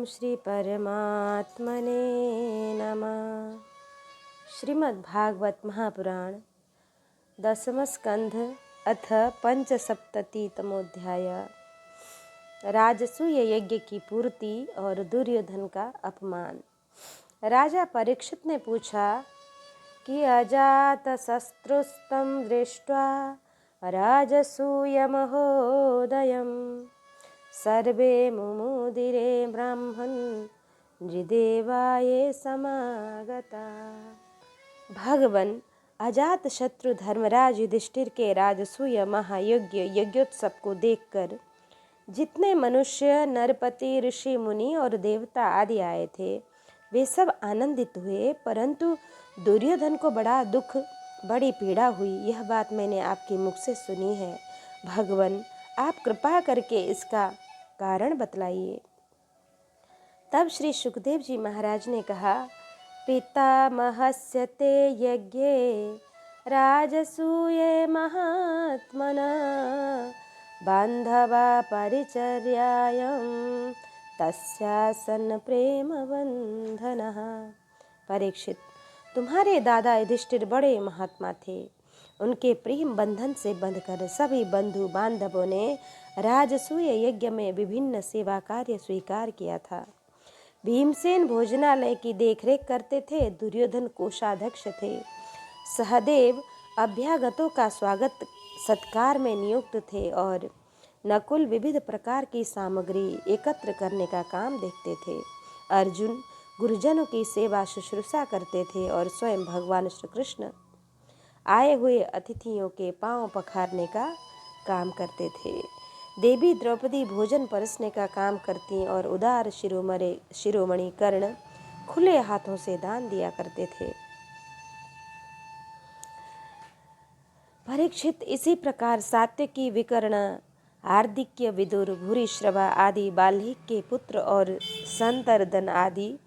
श्री परमात्मने नमः। श्रीमद्भागवत महापुराण दशमस्कंध अथ पंचसप्ततितमोध्याय। राजसूय यज्ञ की पूर्ति और दुर्योधन का अपमान। राजा परीक्षित ने पूछा कि अजात शस्त्रुस्तं दृष्ट्वा राजसूय महोदयम् सर्वे मुमुदिरे ब्राह्मण नृदेवाये समागता। भगवान अजात शत्रु धर्मराज युधिष्ठिर के राजसूय महायज्ञ यज्ञोत्सव को देखकर जितने मनुष्य नरपति ऋषि मुनि और देवता आदि आए थे वे सब आनंदित हुए, परंतु दुर्योधन को बड़ा दुख बड़ी पीड़ा हुई। यह बात मैंने आपके मुख से सुनी है। भगवान आप कृपा करके इसका कारण बतलाइए। तब श्री सुखदेव जी महाराज ने कहा, पितामहस्य ते यज्ञे राजसूये महात्मना बांधवा परिचर्यायं तस्यासन प्रेम बंधनः। परीक्षित, तुम्हारे दादा युधिष्ठिर बड़े महात्मा थे। उनके प्रेम बंधन से बंधकर सभी बंधु बांधवों ने राजसूय यज्ञ में विभिन्न सेवा कार्य स्वीकार किया था। भीमसेन भोजनालय की देखरेख करते थे, दुर्योधन कोषाध्यक्ष थे, सहदेव अभ्यागतों का स्वागत सत्कार में नियुक्त थे और नकुल विविध प्रकार की सामग्री एकत्र करने का काम देखते थे। अर्जुन गुरुजनों की सेवा शुश्रूषा करते थे और स्वयं भगवान श्री कृष्ण आए हुए अतिथियों के पांव पखारने का काम करते थे। देवी द्रौपदी भोजन परसने का काम करती और उदार शिरोमणि कर्ण खुले हाथों से दान दिया करते थे। परीक्षित, इसी प्रकार सात्विकी विकर्ण हार्दिक्य विदुर भूरिश्रवा आदि बाल्हिक के पुत्र और संतर्दन आदि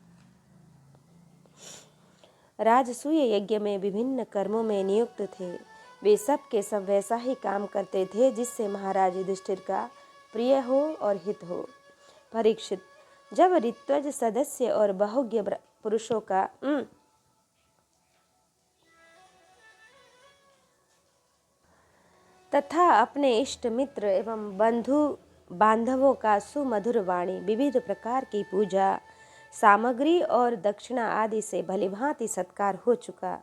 राजसूय यज्ञ में विभिन्न कर्मों में नियुक्त थे। वे सब के सब वैसा ही काम करते थे जिससे महाराज युधिष्ठिर का प्रिय हो और हित हो। परीक्षित, जब ऋत्विज सदस्य और बहुज्ञ पुरुषों का तथा अपने इष्ट मित्र एवं बंधु बांधवों का सुमधुर वाणी विविध प्रकार की पूजा सामग्री और दक्षिणा आदि से भलीभांति सत्कार हो चुका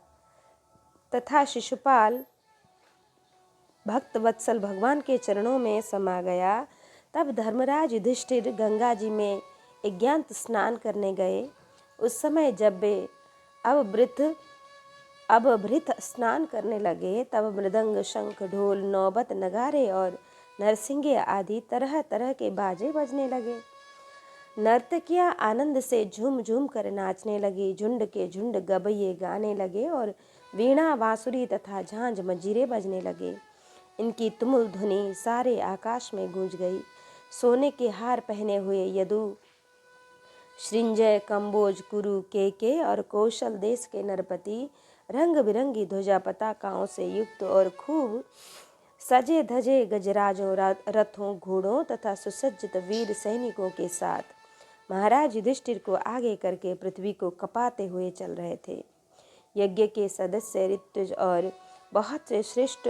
तथा शिशुपाल भक्त वत्सल भगवान के चरणों में समा गया, तब धर्मराज युधिष्ठिर गंगा जी में अज्ञात स्नान करने गए। उस समय जब वे अभृत स्नान करने लगे तब मृदंग शंख ढोल नौबत नगारे और नरसिंगे आदि तरह तरह के बाजे बजने लगे। नर्तकियां आनंद से झूम झूम कर नाचने लगी, झुंड के झुंड गबैये गाने लगे और वीणा बांसुरी तथा झांझ मंजीरे बजने लगे। इनकी तुमुल ध्वनि सारे आकाश में गूंज गई। सोने के हार पहने हुए यदु, श्रिंजय, कंबोज, कुरु, केके और कौशल देश के नरपति रंग बिरंगी ध्वजा पताकाओं से युक्त और खूब सजे धजे गजराजों, रथों, घोड़ों तथा सुसज्जित वीर सैनिकों के साथ महाराज युधिष्ठिर को आगे करके पृथ्वी को कपाते हुए चल रहे थे। यज्ञ के सदस्य ऋत्विज और बहुत से श्रेष्ठ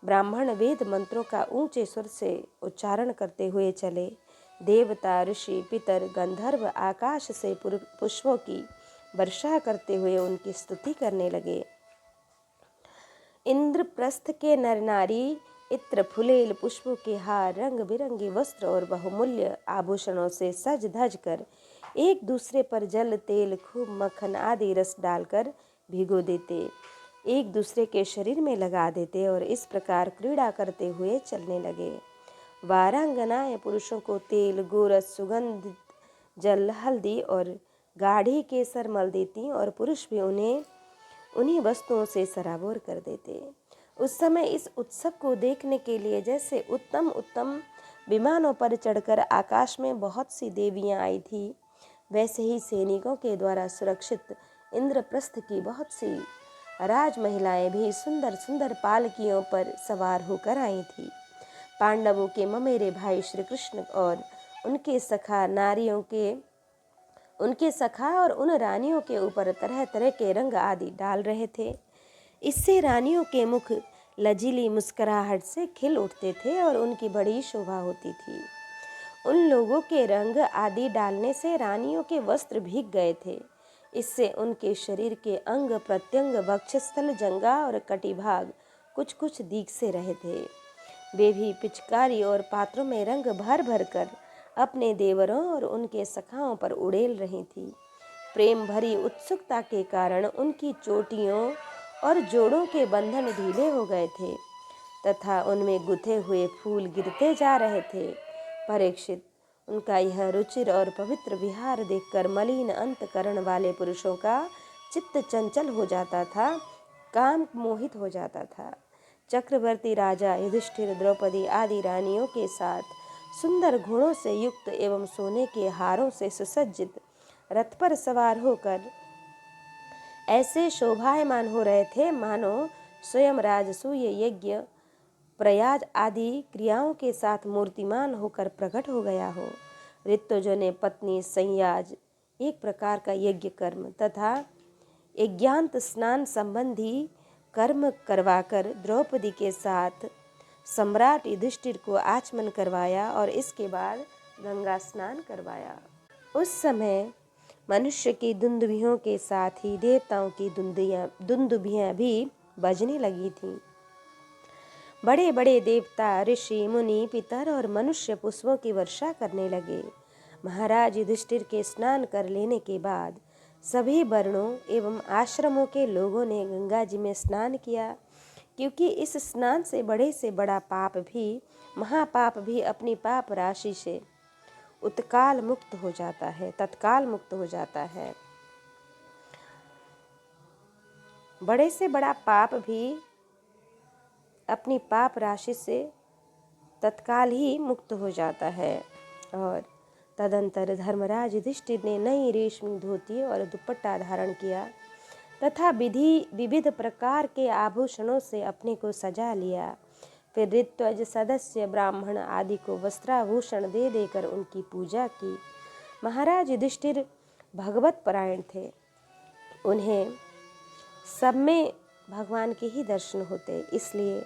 ब्राह्मण वेद मंत्रों का ऊंचे स्वर से उच्चारण करते हुए चले। देवता, ऋषि, पितर, गंधर्व आकाश से पुष्पों की वर्षा करते हुए उनकी स्तुति करने लगे। इंद्रप्रस्थ के नर नारी इत्र फुलेल पुष्पों के हार, रंग बिरंगे वस्त्र और बहुमूल्य आभूषणों से सज धज कर एक दूसरे पर जल, तेल, खूब मक्खन आदि रस डालकर भिगो देते, एक दूसरे के शरीर में लगा देते और इस प्रकार क्रीड़ा करते हुए चलने लगे। वारांगनाएं पुरुषों को तेल, गोरस, सुगंधित जल, हल्दी और गाढ़ी केसर मल देती और पुरुष भी उन्हीं वस्तुओं से सराबोर कर देते। उस समय इस उत्सव को देखने के लिए जैसे उत्तम उत्तम विमानों पर चढ़कर आकाश में बहुत सी देवियां आई थी, वैसे ही सैनिकों के द्वारा सुरक्षित इंद्रप्रस्थ की बहुत सी राज महिलाएं भी सुंदर सुंदर पालकियों पर सवार होकर आई थी। पांडवों के ममेरे भाई श्री कृष्ण और उनके सखा नारियों के उनके सखा और उन रानियों के ऊपर तरह तरह के रंग आदि डाल रहे थे। इससे रानियों के मुख लजीली मुस्कुराहट से खिल उठते थे और उनकी बड़ी शोभा होती थी। उन लोगों के रंग आदि डालने से रानियों के वस्त्र भीग गए थे। इससे उनके शरीर के अंग प्रत्यंग, वक्षस्थल, जंघा और कटिभाग कुछ कुछ दीग से रहे थे। वे भी पिचकारी और पात्रों में रंग भर भर कर अपने देवरों और उनके सखाओं पर उड़ेल रही थी। प्रेम भरी उत्सुकता के कारण उनकी चोटियों और जोड़ों के बंधन ढीले हो गए थे तथा उनमें गुथे हुए फूल गिरते जा रहे थे। परीक्षित, उनका यह रुचिर और पवित्र विहार देखकर मलिन अंतकरण वाले पुरुषों का चित्त चंचल हो जाता था, काम मोहित हो जाता था। चक्रवर्ती राजा युधिष्ठिर द्रौपदी आदि रानियों के साथ सुंदर घोड़ों से युक्त एवं सोने के हारों से सुसज्जित रथ पर सवार होकर ऐसे शोभायमान हो रहे थे मानो स्वयं राजसूय यज्ञ, प्रयाग आदि क्रियाओं के साथ मूर्तिमान होकर प्रकट हो गया हो। ऋतुजों ने पत्नी संयाज, एक प्रकार का यज्ञ कर्म तथा यज्ञांत स्नान संबंधी कर्म करवाकर द्रौपदी के साथ सम्राट युधिष्ठिर को आचमन करवाया और इसके बाद गंगा स्नान करवाया। उस समय मनुष्य की दुंदुभियों के साथ ही देवताओं की दुंदुभियां भी बजने लगी थीं। बड़े बड़े देवता, ऋषि, मुनि, पितर और मनुष्य पुष्पों की वर्षा करने लगे। महाराज युधिष्ठिर के स्नान कर लेने के बाद सभी वर्णों एवं आश्रमों के लोगों ने गंगा जी में स्नान किया, क्योंकि इस स्नान से बड़ा पाप भी, महापाप भी अपनी पाप राशि से तत्काल मुक्त हो जाता है। बड़े से बड़ा पाप भी अपनी पाप राशि से तत्काल ही मुक्त हो जाता है। और तदंतर धर्मराज युधिष्ठिर ने नई रेशमी धोती और दुपट्टा धारण किया तथा विविध प्रकार के आभूषणों से अपने को सजा लिया। फिर ऋत्विज, सदस्य, ब्राह्मण आदि को वस्त्राभूषण दे देकर उनकी पूजा की। महाराज युधिष्ठिर भगवत परायण थे। उन्हें सब में भगवान के ही दर्शन होते, इसलिए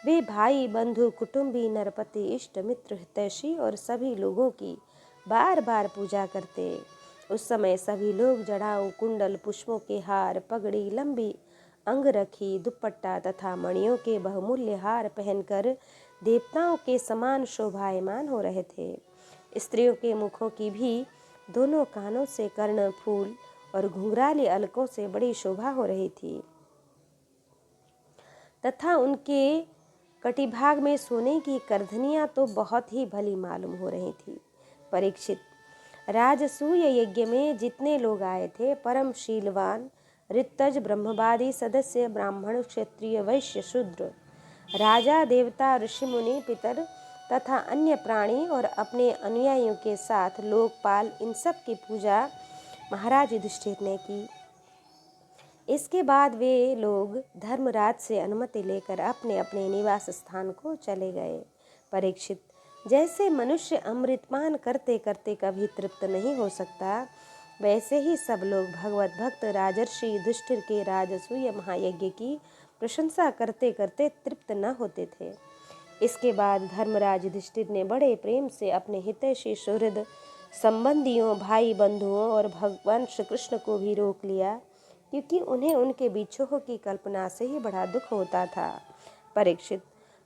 वे भाई, बंधु, कुटुंबी, नरपति, इष्ट मित्र, हितैषी और सभी लोगों की बार बार पूजा करते। उस समय सभी लोग जड़ाऊ, कुंडल, पुष्पों के हार, पगड़ी, लंबी अंगरखी, दुपट्टा तथा मणियों के बहुमूल्य हार पहनकर देवताओं के समान शोभायमान हो रहे थे। स्त्रियों के मुखों की भी दोनों कानों से कर्ण फूल और घुंघराले अलकों से बड़ी शोभा हो रही थी तथा उनके कटिभाग में सोने की करधनियां तो बहुत ही भली मालूम हो रही थी। परीक्षित, राजसूय यज्ञ में जितने लोग आए थे, परम शीलवान, ऋतज, ब्रह्मवादी, सदस्य, ब्राह्मण, क्षत्रिय, वैश्य, शूद्र, राजा, देवता, ऋषि, मुनि, पितर तथा अन्य प्राणी और अपने अनुयायियों के साथ लोकपाल, इन सब की पूजा महाराज युधिष्ठिर ने की। इसके बाद वे लोग धर्मराज से अनुमति लेकर अपने अपने निवास स्थान को चले गए। परीक्षित, जैसे मनुष्य अमृतपान करते करते कभी तृप्त नहीं हो सकता, वैसे ही सब लोग भगवत भक्त राजर्षि युधिष्ठिर के राजसूय महायज्ञ की प्रशंसा करते करते तृप्त न होते थे। इसके बाद धर्मराज युधिष्ठिर ने बड़े प्रेम से अपने हितैषी सुहृद संबंधियों, भाई बंधुओं और भगवान श्री कृष्ण को भी रोक लिया, क्योंकि उन्हें उनके बिछोह की कल्पना से ही बड़ा दुख होता था। परीक्षित,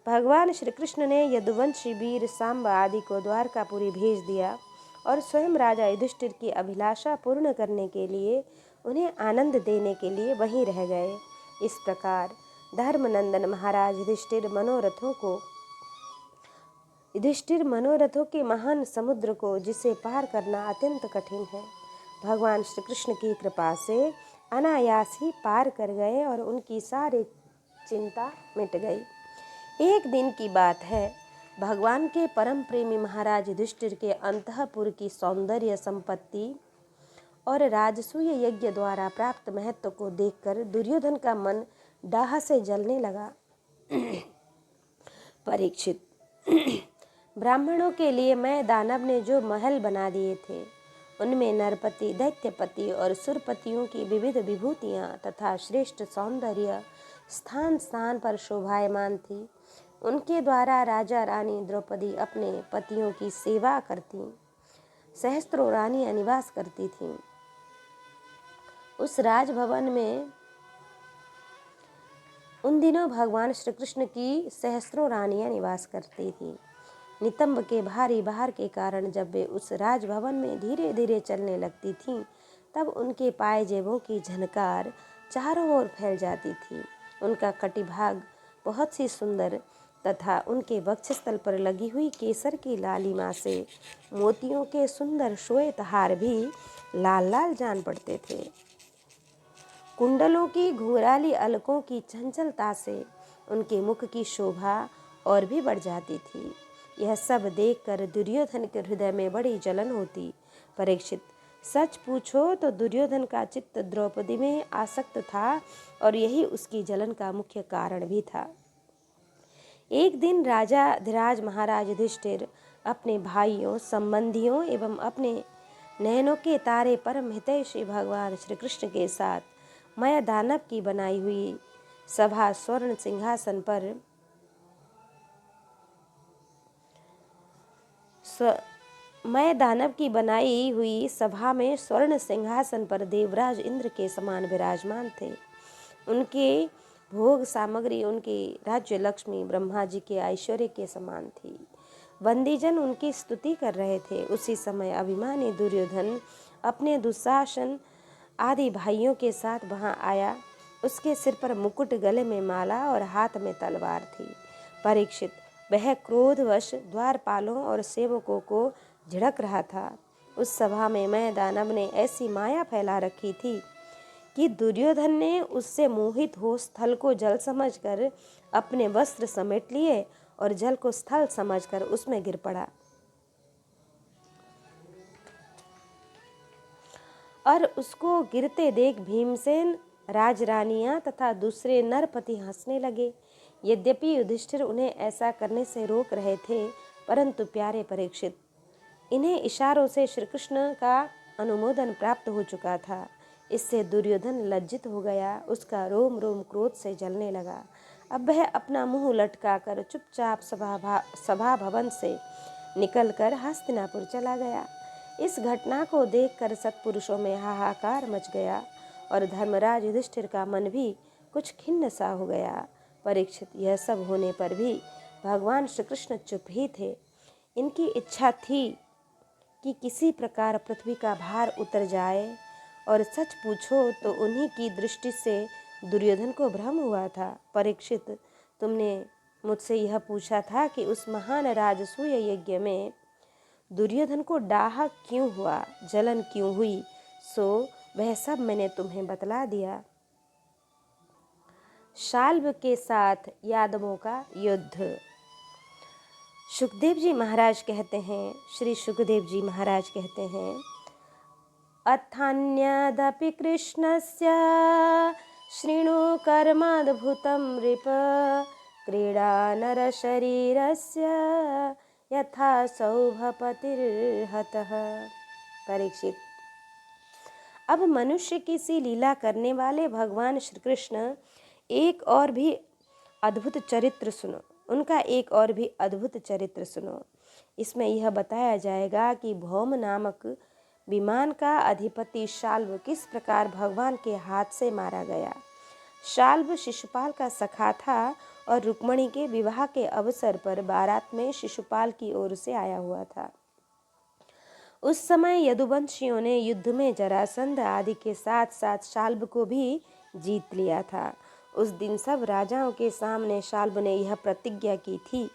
भगवान श्री कृष्ण ने यदुवंशी वीर सांब आदि को द्वारकापुरी भेज दिया और स्वयं राजा युधिष्ठिर की अभिलाषा पूर्ण करने के लिए, उन्हें आनंद देने के लिए वहीं रह गए। इस प्रकार धर्मनंदन महाराज युधिष्ठिर मनोरथों के महान समुद्र को, जिसे पार करना अत्यंत कठिन है, भगवान श्री कृष्ण की कृपा से अनायास ही पार कर गए और उनकी सारी चिंता मिट गई। एक दिन की बात है, भगवान के परम प्रेमी महाराज युधिष्ठिर के अंतःपुर की सौंदर्य संपत्ति और राजसूय यज्ञ द्वारा प्राप्त महत्व को देखकर दुर्योधन का मन डाह से जलने लगा। परीक्षित, ब्राह्मणों के लिए मैं दानव ने जो महल बना दिए थे, उनमें नरपति, दैत्यपति और सुरपतियों की विविध विभूतियाँ तथा श्रेष्ठ सौंदर्य स्थान स्थान पर शोभायमान थी। उनके द्वारा राजा रानी द्रौपदी अपने पतियों की सेवा करती, सहस्त्रों रानियां निवास करती थीं। उस राजभवन में उन दिनों भगवान श्री कृष्ण की सहस्त्रों रानियां निवास करती थीं। नितंब के भारी भार के कारण जब वे उस राजभवन में धीरे धीरे चलने लगती थीं, तब उनके पायजेबों की झनकार चारों ओर फैल जाती थी। उनका कटिभाग बहुत सी सुंदर तथा उनके वक्षस्थल पर लगी हुई केसर की लालिमा से मोतियों के सुंदर श्वेत हार भी लाल लाल जान पड़ते थे। कुंडलों की घुंघराली अलकों की चंचलता से उनके मुख की शोभा और भी बढ़ जाती थी। यह सब देखकर दुर्योधन के हृदय में बड़ी जलन होती। परीक्षित, सच पूछो तो दुर्योधन का चित्त द्रौपदी में आसक्त था और यही उसकी जलन का मुख्य कारण भी था। एक दिन राजा धीराज महाराज युधिष्ठिर अपने भाइयों, संबंधियों एवं अपने नयनों के तारे परम हितैषी भगवान श्री कृष्ण के साथ मय दानव की बनाई हुई सभा स्वर्ण सिंहासन पर मैं दानव की बनाई हुई सभा में स्वर्ण सिंहासन पर देवराज इंद्र के समान विराजमान थे। उनके भोग सामग्री, उनकी राज्य लक्ष्मी ब्रह्मा जी के ऐश्वर्य के समान थी। बंदीजन उनकी स्तुति कर रहे थे। उसी समय अभिमानी दुर्योधन अपने दुशासन आदि भाइयों के साथ वहां आया। उसके सिर पर मुकुट, गले में माला और हाथ में तलवार थी। परीक्षित, वह क्रोधवश द्वारपालों और सेवकों को झिड़क रहा था। उस सभा में मैं दानव ने ऐसी माया फैला रखी थी कि दुर्योधन ने उससे मोहित हो स्थल को जल समझकर अपने वस्त्र समेट लिए और जल को स्थल समझकर उसमें गिर पड़ा और उसको गिरते देख भीमसेन, राजरानियां तथा दूसरे नरपति हंसने लगे। यद्यपि युधिष्ठिर उन्हें ऐसा करने से रोक रहे थे, परंतु प्यारे परीक्षित, इन्हें इशारों से श्री कृष्ण का अनुमोदन प्राप्त हो चुका था। इससे दुर्योधन लज्जित हो गया। उसका रोम रोम क्रोध से जलने लगा। अब वह अपना मुंह लटकाकर चुपचाप सभा भवन से निकलकर हस्तिनापुर चला गया। इस घटना को देखकर सत्पुरुषों में हाहाकार मच गया और धर्मराज युधिष्ठिर का मन भी कुछ खिन्न सा हो गया। परीक्षित, यह सब होने पर भी भगवान श्री कृष्ण चुप ही थे। इनकी इच्छा थी कि किसी प्रकार पृथ्वी का भार उतर जाए, और सच पूछो तो उन्हीं की दृष्टि से दुर्योधन को भ्रम हुआ था। परीक्षित, तुमने मुझसे यह पूछा था कि उस महान राजसूय यज्ञ में दुर्योधन को डाह क्यों हुआ, जलन क्यों हुई, सो वह सब मैंने तुम्हें बतला दिया। शाल्व के साथ यादवों का युद्ध। सुखदेव जी महाराज कहते हैं, श्री सुखदेव जी महाराज कहते हैं, अथान्यदपि कृष्णस्य शृणु कर्माद्भुतं नृप, क्रीडा नरशरीरस्य यथा सौभपतिर्हतः। परीक्षित, अब मनुष्य की सी लीला करने वाले भगवान श्री कृष्ण एक और भी अद्भुत चरित्र सुनो। उनका एक और भी अद्भुत चरित्र सुनो। इसमें यह बताया जाएगा कि भौम नामक विमान का अधिपति शाल्व किस प्रकार भगवान के हाथ से मारा गया। शाल्व शिशुपाल का सखा था और रुक्मणी के विवाह के अवसर पर बारात में शिशुपाल की ओर से आया हुआ था। उस समय यदुवंशियों ने युद्ध में जरासंध आदि के साथ साथ शाल्व को भी जीत लिया था। उस दिन सब राजाओं के सामने शाल्व ने यह प्रतिज्ञा की थी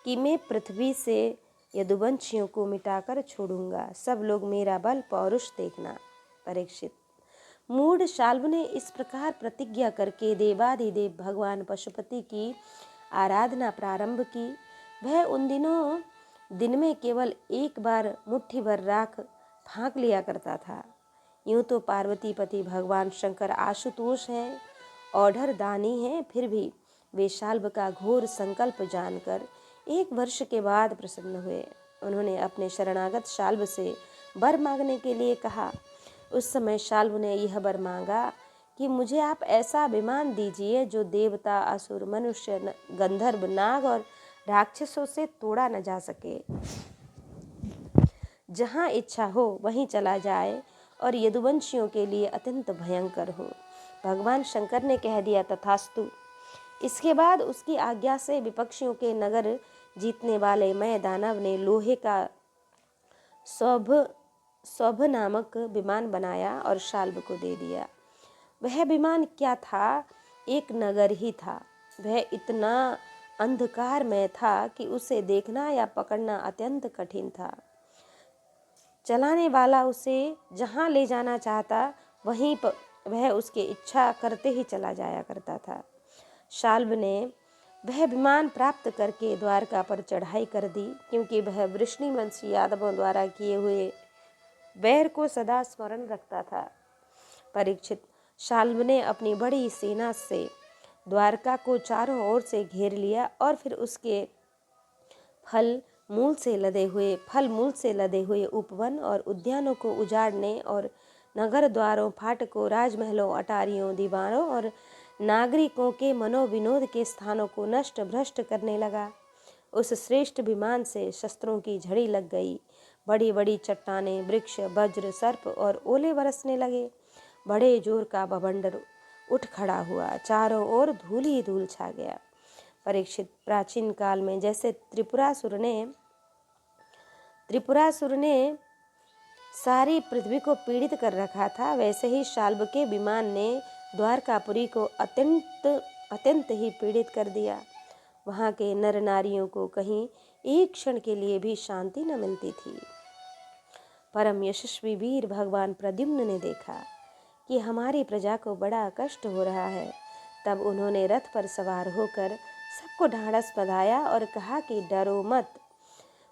कि मैं पृथ्वी से यदुवंशियों को मिटाकर छोड़ूंगा। सब लोग मेरा बल पौरुष देखना। परीक्षित, मूढ़ शाल्व ने इस प्रकार प्रतिज्ञा करके देवाधिदेव भगवान पशुपति की आराधना प्रारंभ की। वह उन दिनों दिन में केवल एक बार मुट्ठी भर राख फाँक लिया करता था। यूँ तो पार्वतीपति भगवान शंकर आशुतोष हैं, औढ़र दानी हैं, फिर भी वे शाल्व का घोर संकल्प जानकर 1 वर्ष के बाद प्रसन्न हुए। उन्होंने अपने शरणागत शाल्व से वर मांगने के लिए कहा। उस समय शाल्व ने यह वर मांगा कि मुझे आप ऐसा विमान दीजिए जो देवता, असुर, मनुष्य, गंधर्व, नाग और राक्षसों से तोड़ा न जा सके, जहाँ इच्छा हो वहीं चला जाए और यदुवंशियों के लिए अत्यंत भयंकर हो। भगवान शंकर ने कह दिया, तथास्तु। इसके बाद उसकी आज्ञा से विपक्षियों के नगर जीतने वाले मैं दानव ने लोहे का सौभ नामक विमान बनाया और शाल्व को दे दिया। वह विमान क्या था? एक नगर ही था। वह इतना अंधकार में था कि उसे देखना या पकड़ना अत्यंत कठिन था। चलाने वाला उसे जहाँ ले जाना चाहता वहीं पर वह उसकी इच्छा करते ही चला जाया करता था। शाल्व ने वह विमान प्राप्त करके द्वारका पर चढ़ाई कर दी, क्योंकि वह वृष्णिवंशी यादवों द्वारा किए हुए वैर को सदा स्मरण रखता था। परीक्षित, शाल्व ने अपनी बड़ी सेना से द्वारका को चारों ओर से घेर लिया और फिर उसके फल मूल से लदे हुए उपवन और उद्यानों को उजाड़ने और नगर द्वारों, फाटकों, राजमहलों, अटारियों, दीवारों और नागरिकों के मनोविनोद के स्थानों को नष्ट भ्रष्ट करने लगा। उस श्रेष्ठ विमान से शस्त्रों की झड़ी लग गई। बड़ी बड़ी चट्टानें, वृक्ष, वज्र, सर्प और ओले बरसने लगे। बड़े जोर का बवंडर उठ खड़ा हुआ। चारों ओर धूल ही धूल छा गया। परीक्षित, प्राचीन काल में जैसे त्रिपुरासुर ने सारी पृथ्वी को पीड़ित कर रखा था, वैसे ही शाल्व के विमान ने द्वारकापुरी को अत्यंत ही पीड़ित कर दिया। वहाँ के नर नारियों को कहीं एक क्षण के लिए भी शांति न मिलती थी। परम यशस्वी वीर भगवान प्रद्युम्न ने देखा कि हमारी प्रजा को बड़ा कष्ट हो रहा है। तब उन्होंने रथ पर सवार होकर सबको ढाढ़स बंधाया और कहा कि डरो मत।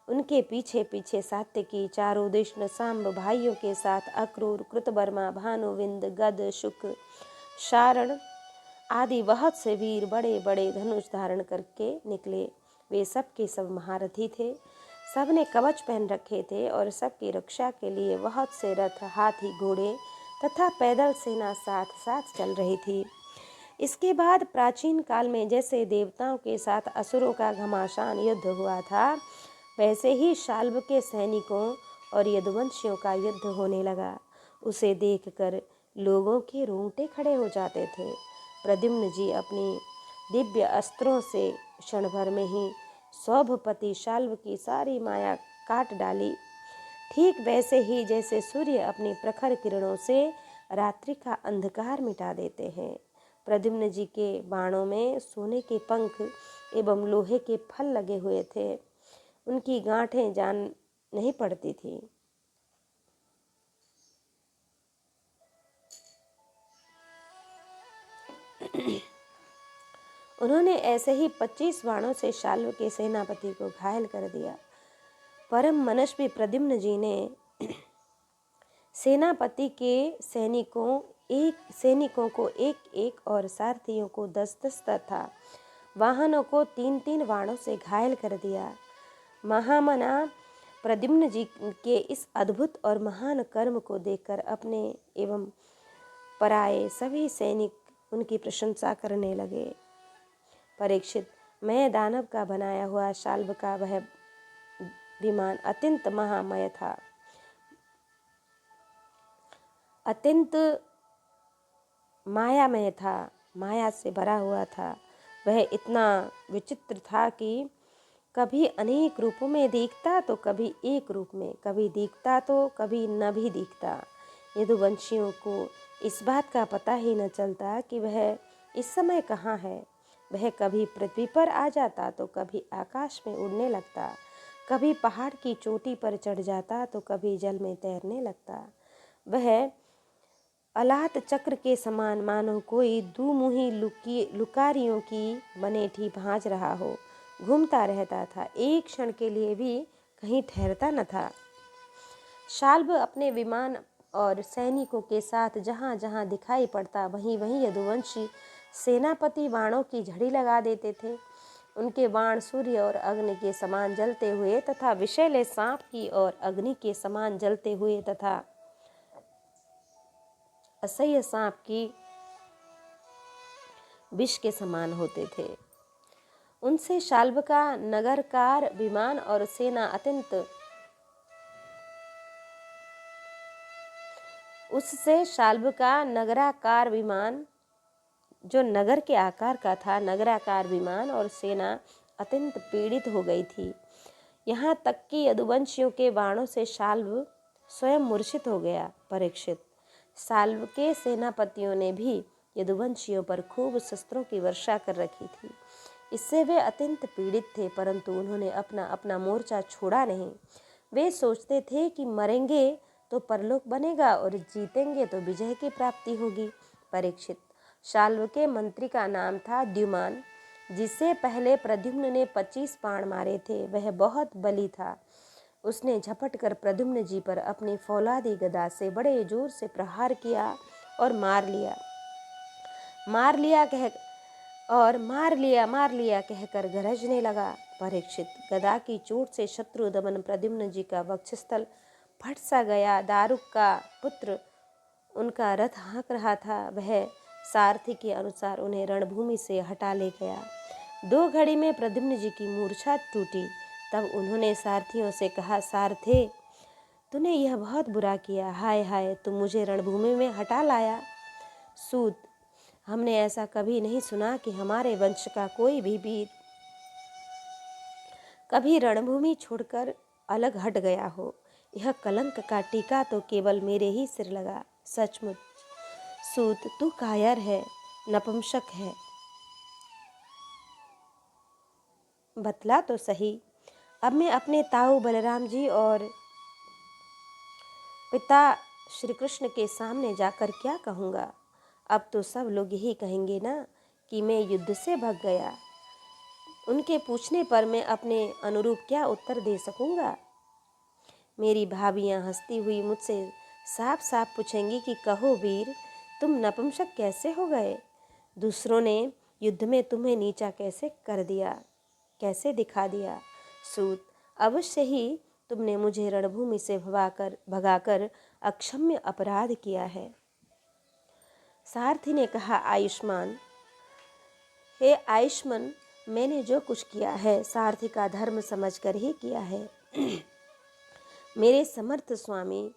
उनके पीछे पीछे सात्यकी, चारुदेष्ण, सांब भाइयों के साथ अक्रूर, कृतवर्मा, भानुविंद, गद, शुक, शारण आदि बहुत से वीर बड़े बड़े धनुष धारण करके निकले। वे सब के सब महारथी थे। सब ने कवच पहन रखे थे और सबकी रक्षा के लिए बहुत से रथ, हाथी, घोड़े तथा पैदल सेना साथ साथ चल रही थी। इसके बाद प्राचीन काल में जैसे देवताओं के साथ असुरों का घमासान युद्ध हुआ था, वैसे ही शाल्व के सैनिकों और यदुवंशियों का युद्ध होने लगा। उसे देखकर लोगों के रोंगटे खड़े हो जाते थे। प्रद्युम्न जी अपनी दिव्य अस्त्रों से क्षण भर में ही सौभपति शाल्व की सारी माया काट डाली। ठीक वैसे ही जैसे सूर्य अपनी प्रखर किरणों से रात्रि का अंधकार मिटा देते हैं। प्रद्युम्न जी के बाणों में सोने के पंख एवं लोहे के फल लगे हुए थे। उनकी गांठें जान नहीं पड़ती थी। उन्होंने ऐसे ही 25 बाणों से शाल्व के सेनापति को घायल कर दिया। परम मनस्वी प्रद्युम्न जी ने सेनापति के सैनिकों को एक एक और सारथियों को 10-10 तथा वाहनों को 3-3 बाणों से घायल कर दिया। महामना प्रद्युम्न जी के इस अद्भुत और महान कर्म को देखकर अपने एवं पराये सभी सैनिक उनकी प्रशंसा करने लगे। परीक्षित, मैं दानव का बनाया हुआ शाल्व का वह विमान अत्यंत महामय था, अत्यंत मायामय था, माया से भरा हुआ था। वह इतना विचित्र था कि कभी अनेक रूपों में दिखता तो कभी एक रूप में, कभी दिखता तो कभी न भी दिखता। यदुवंशियों को इस बात का पता ही न चलता कि वह इस समय कहाँ है। वह कभी पृथ्वी पर आ जाता तो कभी आकाश में उड़ने लगता, कभी पहाड़ की चोटी पर चढ़ जाता तो कभी जल में तैरने लगता। वह अलात चक्र के समान मानो कोई दुमुही लुकारियों की बनेठी भांज रहा हो घूमता रहता था, एक क्षण के लिए भी कहीं ठहरता न था। शाल्व अपने विमान और सैनिकों के साथ जहाँ जहाँ दिखाई पड़ता वहीं वहीं यदुवंशी सेनापति बाणों की झड़ी लगा देते थे। उनके बाण सूर्य और अग्नि के समान जलते हुए तथा विषैले सांप की और अग्नि के समान जलते हुए तथा असह्य सांप की विष के समान होते थे। उनसे शाल्वका नगरकार विमान और सेना उससे शाल्वका नगराकार विमान, जो नगर के आकार का था, नगराकार विमान और सेना अत्यंत पीड़ित हो गई थी। यहाँ तक कि यदुवंशियों के बाणों से शाल्व स्वयं मूर्छित हो गया। परीक्षित, शाल्व के सेनापतियों ने भी यदुवंशियों पर खूब शस्त्रों की वर्षा कर रखी थी। इससे वे अत्यंत पीड़ित थे, परंतु उन्होंने अपना अपना मोर्चा छोड़ा नहीं। वे सोचते थे कि मरेंगे तो परलोक बनेगा और जीतेंगे तो विजय की प्राप्ति होगी। परीक्षित, शाल्व के मंत्री का नाम था द्युमान, जिसे पहले प्रद्युम्न ने 25 बाण मारे थे। वह बहुत बली था। उसने झपट कर प्रद्युम्न जी पर अपनी फौलादी गदा से बड़े जोर से प्रहार किया और मार लिया कहकर गरजने लगा। परीक्षित, गदा की चोट से शत्रु दमन प्रद्युम्न जी का वक्षस्थल फट सा गया। दारुक का पुत्र उनका रथ हाँक रहा था। वह सारथी के अनुसार उन्हें रणभूमि से हटा ले गया। 2 घड़ी में प्रद्युम्न जी की मूर्छा टूटी। तब उन्होंने सारथियों से कहा, सारथे, तूने यह बहुत बुरा किया। हाय हाय, तुम मुझे रणभूमि में हटा लाया। सूत, हमने ऐसा कभी नहीं सुना कि हमारे वंश का कोई भी वीर कभी रणभूमि छोड़कर अलग हट गया हो। यह कलंक का टीका तो केवल मेरे ही सिर लगा। सचमुच सूत, तू कायर है, नपुंसक है। बतला तो सही, अब मैं अपने ताऊ बलराम जी और पिता श्री कृष्ण के सामने जाकर क्या कहूँगा? अब तो सब लोग यही कहेंगे ना कि मैं युद्ध से भाग गया। उनके पूछने पर मैं अपने अनुरूप क्या उत्तर दे सकूँगा? मेरी भाभियाँ हंसती हुई मुझसे साफ साफ पूछेंगी कि कहो वीर, तुम नपुंसक कैसे हो गए? दूसरों ने युद्ध में तुम्हें नीचा कैसे दिखा दिया? सूत, अवश्य ही तुमने मुझे रणभूमि से भगाकर अक्षम्य अपराध किया है। सारथी ने कहा, आयुष्मान, हे आयुष्मान, मैंने जो कुछ किया है सारथी का धर्म समझकर ही किया है। मेरे समर्थ स्वामी,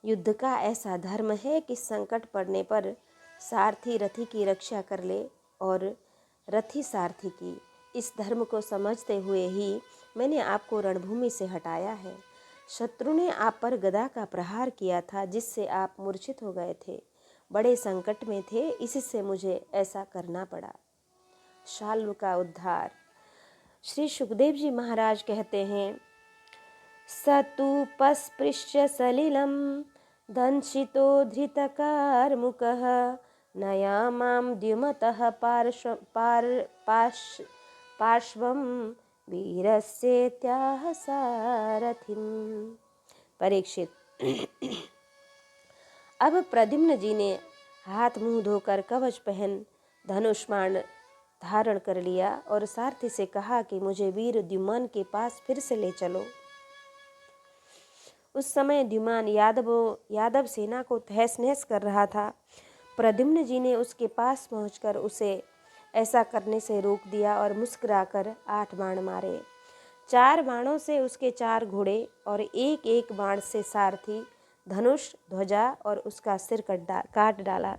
युद्ध का ऐसा धर्म है कि संकट पड़ने पर सारथी रथी की रक्षा कर ले और रथी सारथी की। इस धर्म को समझते हुए ही मैंने आपको रणभूमि से हटाया है। शत्रु ने आप पर गदा का प्रहार किया था, जिससे आप मूर्छित हो गए थे। बड़े संकट में थे, इससे मुझे ऐसा करना पड़ा। शाल्व का उद्धार। श्री सुखदेव जी महाराज कहते हैं, सतुपस्पृश्य सलिलं दंशितो धृतकारमुकः नयामां द्युमतः पार्श्वं वीरस्येत्याह सारथिम्। परीक्षित, अब प्रद्युम्न जी ने हाथ मुंह धोकर कवच पहन धनुष्मान धारण कर लिया और सारथी से कहा कि मुझे वीर द्युमान के पास फिर से ले चलो। उस समय द्युमान यादव सेना को तहस नहस कर रहा था। प्रद्युम्न जी ने उसके पास पहुंचकर उसे ऐसा करने से रोक दिया और मुस्कुराकर 8 बाण मारे। 4 बाणों से उसके 4 घोड़े और एक एक बाण से सारथी, धनुष, ध्वजा और उसका सिर काट डाला।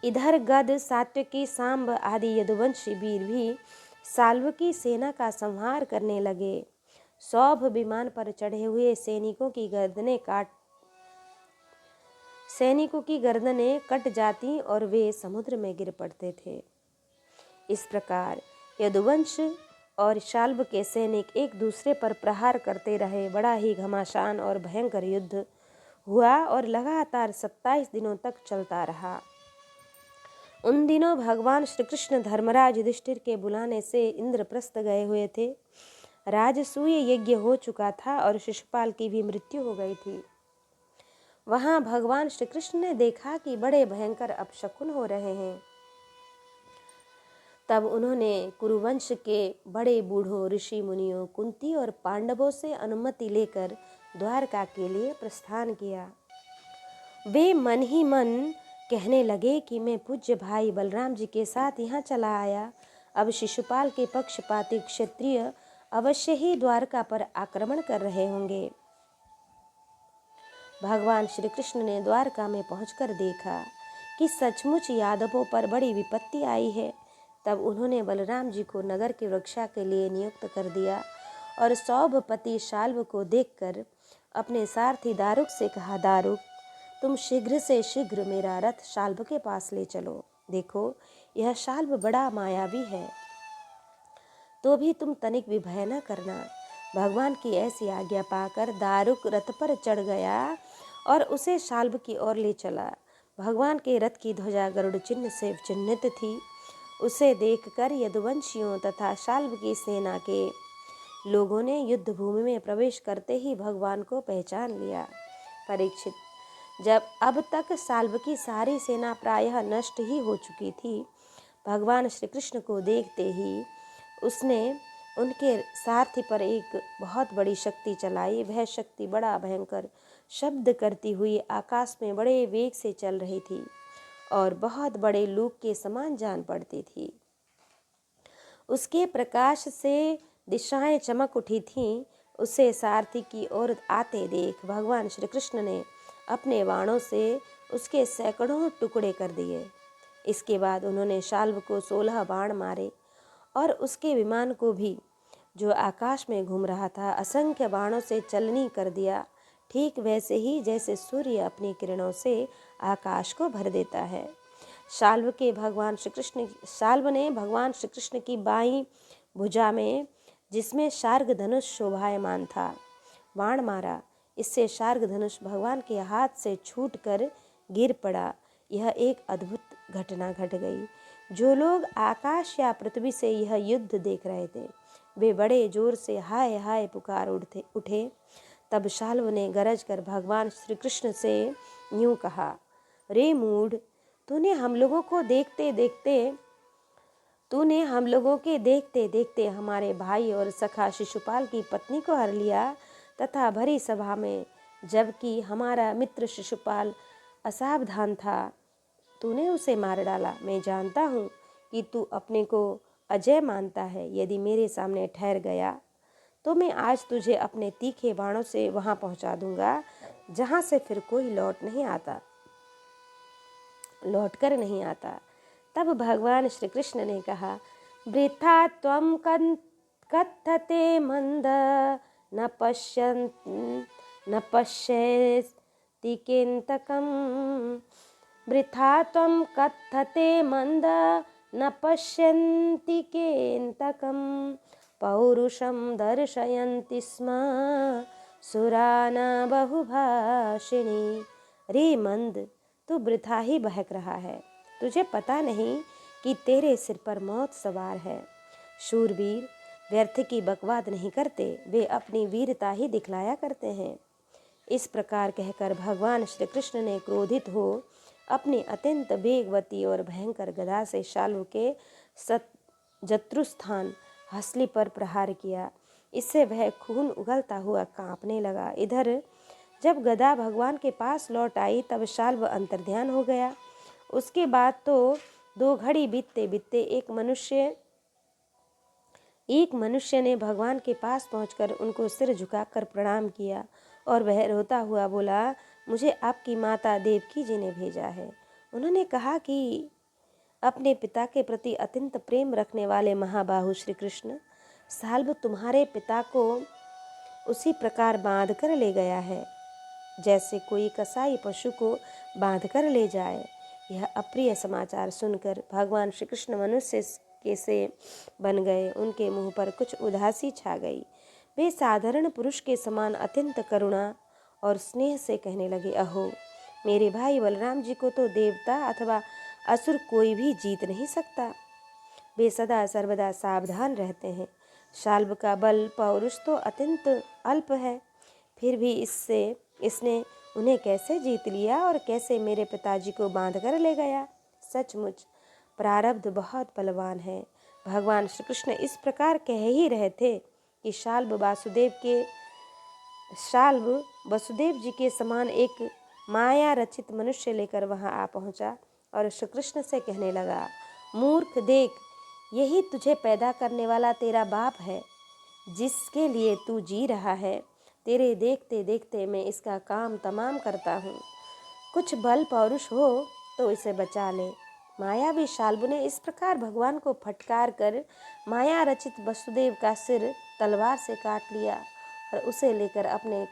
इधर गद, सात्विकी, सांब आदि यदुवंशी वीर भी शाल्व की सेना का संहार करने लगे। सौभ विमान पर चढ़े हुए सैनिकों की गर्दनें कट जाती और वे समुद्र में गिर पड़ते थे। इस प्रकार यदुवंश और शाल्व के सैनिक एक दूसरे पर प्रहार करते रहे। बड़ा ही घमासान और भयंकर युद्ध हुआ और लगातार 27 दिनों तक चलता रहा। उन दिनों भगवान श्री कृष्ण धर्मराज युधिष्ठिर के बुलाने से इंद्रप्रस्थ गए हुए थे। राजसूय यज्ञ हो चुका था और शिशुपाल की भी मृत्यु हो गई थी। वहाँ भगवान श्री कृष्ण ने देखा कि बड़े भयंकर अपशकुन हो रहे हैं। तब उन्होंने कुरुवंश के बड़े बूढ़ों, ऋषि मुनियों, कुंती और पांडवों से अनुमति लेकर द्वारका के लिए प्रस्थान किया। वे मन ही मन कहने लगे कि मैं पूज्य भाई बलराम जी के साथ यहाँ चला आया। अब शिशुपाल के पक्षपाती क्षत्रिय अवश्य ही द्वारका पर आक्रमण कर रहे होंगे। भगवान श्री कृष्ण ने द्वारका में पहुंचकर देखा कि सचमुच यादवों पर बड़ी विपत्ति आई है। तब उन्होंने बलराम जी को नगर की रक्षा के लिए नियुक्त कर दिया और सौभपति शाल्व को देखकर अपने सारथी दारुक से कहा, दारुक, तुम शीघ्र से शीघ्र मेरा रथ शाल्व के पास ले चलो। देखो, यह शाल्व बड़ा मायावी है, तो भी तुम तनिक भी भय न करना। भगवान की ऐसी आज्ञा पाकर दारुक रथ पर चढ़ गया और उसे शाल्व की ओर ले चला। भगवान के रथ की ध्वजा गरुड़ चिन्ह से चिन्हित थी। उसे देखकर यदुवंशियों तथा शाल्व की सेना के लोगों ने युद्ध भूमि में प्रवेश करते ही भगवान को पहचान लिया। परीक्षित, जब अब तक शाल्व की सारी सेना प्रायः नष्ट ही हो चुकी थी, भगवान श्री कृष्ण को देखते ही उसने उनके सारथी पर एक बहुत बड़ी शक्ति चलाई। वह शक्ति बड़ा भयंकर शब्द करती हुई आकाश में बड़े वेग से चल रही थी और बहुत बड़े लूक के समान जान पड़ती थी। उसके प्रकाश से दिशाएं चमक उठी थीं। उसे सारथी की ओर आते देख भगवान श्री कृष्ण ने अपने बाणों से उसके सैकड़ों टुकड़े कर दिए। इसके बाद उन्होंने शाल्व को 16 बाण मारे और उसके विमान को भी, जो आकाश में घूम रहा था, असंख्य बाणों से चलनी कर दिया, ठीक वैसे ही जैसे सूर्य अपनी किरणों से आकाश को भर देता है। शाल्व ने भगवान श्री कृष्ण की बाईं भुजा में, जिसमें शार्ग धनुष शोभायमान था, बाण मारा। इससे शार्ग धनुष भगवान के हाथ से छूटकर गिर पड़ा। यह एक अद्भुत घटना घट गई। जो लोग आकाश या पृथ्वी से यह युद्ध देख रहे थे, वे बड़े जोर से हाय हाय पुकार उठे। तब शाल्व ने गरज कर भगवान श्री कृष्ण से यूं कहा, रे मूढ़, तूने हम लोगों के देखते देखते हमारे भाई और सखा शिशुपाल की पत्नी को हर लिया तथा भरी सभा में, जबकि हमारा मित्र शिशुपाल असावधान था, तूने उसे मार डाला। मैं जानता हूँ कि तू अपने को अजय मानता है। यदि मेरे सामने ठहर गया तो मैं आज तुझे अपने तीखे बाणों से वहाँ पहुँचा दूंगा जहाँ से फिर कोई लौट कर नहीं आता। तब भगवान श्री कृष्ण ने कहा, वृथा त्वं कथते मंद न पश्यति किंतकम्। वृथा त्वं कथते मंद न पश्यन्ति केन्तकम्। पौरुषं दर्शयन्ति स्म सुरा न बहुभाषिणी। रे मंद, तू वृथा ही बहक रहा है। तुझे पता नहीं कि तेरे सिर पर मौत सवार है। शूरवीर व्यर्थ की बकवाद नहीं करते, वे अपनी वीरता ही दिखलाया करते हैं। इस प्रकार कहकर भगवान श्री कृष्ण ने क्रोधित हो अपनी अत्यंत वेगवती और भयंकर गदा से शाल्व के जत्रुस्थान हसली पर प्रहार किया। इससे वह खून उगलता हुआ कांपने लगा। इधर जब गदा भगवान के पास लौट आई तब शाल्व अंतर्ध्यान हो गया। उसके बाद तो 2 घड़ी बीतते बीतते एक मनुष्य ने भगवान के पास पहुंचकर उनको सिर झुकाकर प्रणाम किया और वह रोता हुआ बोला, मुझे आपकी माता देवकी जी ने भेजा है। उन्होंने कहा कि अपने पिता के प्रति अत्यंत प्रेम रखने वाले महाबाहु श्री कृष्ण, शाल्व तुम्हारे पिता को उसी प्रकार बांध कर ले गया है जैसे कोई कसाई पशु को बांध कर ले जाए। यह अप्रिय समाचार सुनकर भगवान श्री कृष्ण मनुष्य के से बन गए। उनके मुंह पर कुछ उदासी छा गई। वे साधारण पुरुष के समान अत्यंत करुणा और स्नेह से कहने लगे, अहो, मेरे भाई बलराम जी को तो देवता अथवा असुर कोई भी जीत नहीं सकता। वे सदा सर्वदा सावधान रहते हैं। शाल्व का बल पौरुष तो अत्यंत अल्प है, फिर भी इसने उन्हें कैसे जीत लिया और कैसे मेरे पिताजी को बांध कर ले गया। सचमुच प्रारब्ध बहुत बलवान है। भगवान श्री कृष्ण इस प्रकार कह ही रहे थे कि शाल्ब वसुदेव जी के समान एक माया रचित मनुष्य लेकर वहां आ पहुंचा और श्री कृष्ण से कहने लगा, मूर्ख देख, यही तुझे पैदा करने वाला तेरा बाप है, जिसके लिए तू जी रहा है। तेरे देखते देखते मैं इसका काम तमाम करता हूँ। कुछ बल पौरुष हो तो इसे बचा ले। मायावी शाल्ब ने इस प्रकार भगवान को फटकार कर माया रचित वसुदेव का सिर तलवार से काट लिया और उसे लेकर अपने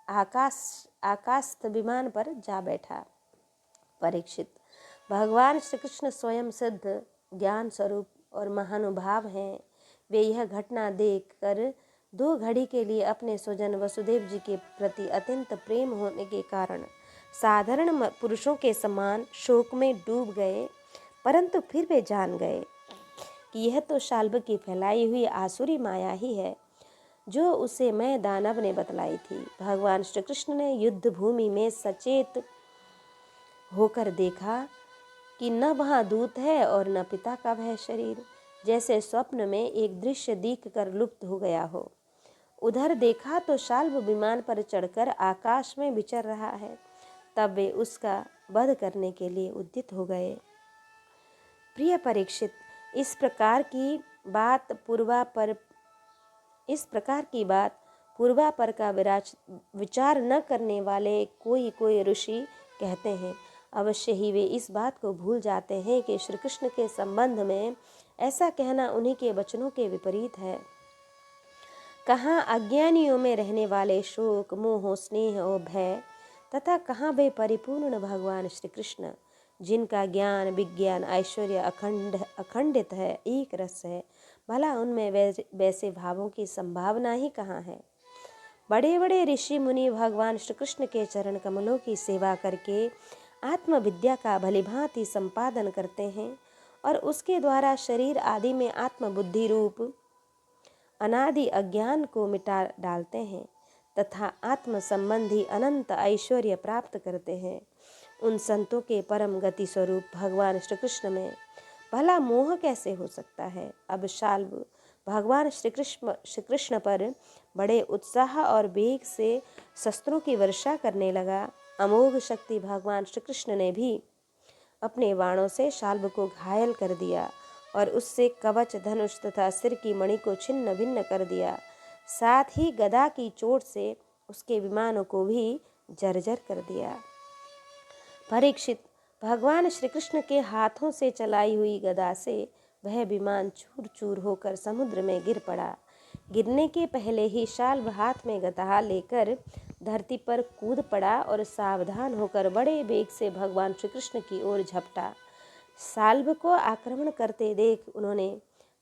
आकाशस्थ विमान पर जा बैठा। परीक्षित, भगवान श्री कृष्ण स्वयं सिद्ध ज्ञान स्वरूप और महानुभाव हैं। वे यह घटना देख कर 2 घड़ी के लिए अपने स्वजन वसुदेव जी के प्रति अत्यंत प्रेम होने के कारण साधारण पुरुषों के समान शोक में डूब गए, परंतु फिर वे जान गए कि यह तो शाल्ब की फैलाई हुई आसुरी माया ही है, जो उसे मैं दानव ने बतलाई थी। भगवान श्री कृष्ण ने युद्ध भूमि में सचेत होकर देखा कि न वहाँ दूत है और न पिता का वह शरीर, जैसे स्वप्न में एक दृश्य दिख कर लुप्त हो गया हो। उधर देखा तो शाल्ब विमान पर चढ़कर आकाश में विचर रहा है। तब वे उसका वध करने के लिए उद्यत हो गए। प्रिय परीक्षित, इस प्रकार की बात पूर्वापर का विचार न करने वाले कोई ऋषि कहते हैं। अवश्य ही वे इस बात को भूल जाते हैं कि श्री कृष्ण के संबंध में ऐसा कहना उन्हीं के वचनों के विपरीत है। कहाँ अज्ञानियों में रहने वाले शोक, मोह, स्नेह और भय तथा कहाँ वे परिपूर्ण भगवान श्री कृष्ण, जिनका ज्ञान, विज्ञान, ऐश्वर्य अखंडित है, एक रस है। भला उनमें वैसे भावों की संभावना ही कहाँ है। बड़े बड़े ऋषि मुनि भगवान श्री कृष्ण के चरण कमलों की सेवा करके आत्मविद्या का भलीभांति संपादन करते हैं और उसके द्वारा शरीर आदि में आत्मबुद्धि रूप अनादि अज्ञान को मिटा डालते हैं तथा आत्म संबंधी अनंत ऐश्वर्य प्राप्त करते हैं। उन संतों के परम गति स्वरूप भगवान श्री कृष्ण में भला मोह कैसे हो सकता है। अब शाल्ब भगवान श्री कृष्ण पर बड़े उत्साह और वेग से शस्त्रों की वर्षा करने लगा। अमोघ शक्ति भगवान श्री कृष्ण ने भी अपने बाणों से शाल्ब को घायल कर दिया और उससे कवच, धनुष तथा सिर की मणि को छिन्न भिन्न कर दिया। साथ ही गदा की चोट से उसके विमानों को भी जर्जर कर दिया। परीक्षित, भगवान श्री कृष्ण के हाथों से चलाई हुई गदा से वह विमान चूर चूर होकर समुद्र में गिर पड़ा। गिरने के पहले ही शाल्ब हाथ में गदा लेकर धरती पर कूद पड़ा और सावधान होकर बड़े वेग से भगवान श्री कृष्ण की ओर झपटा। शाल्ब को आक्रमण करते देख उन्होंने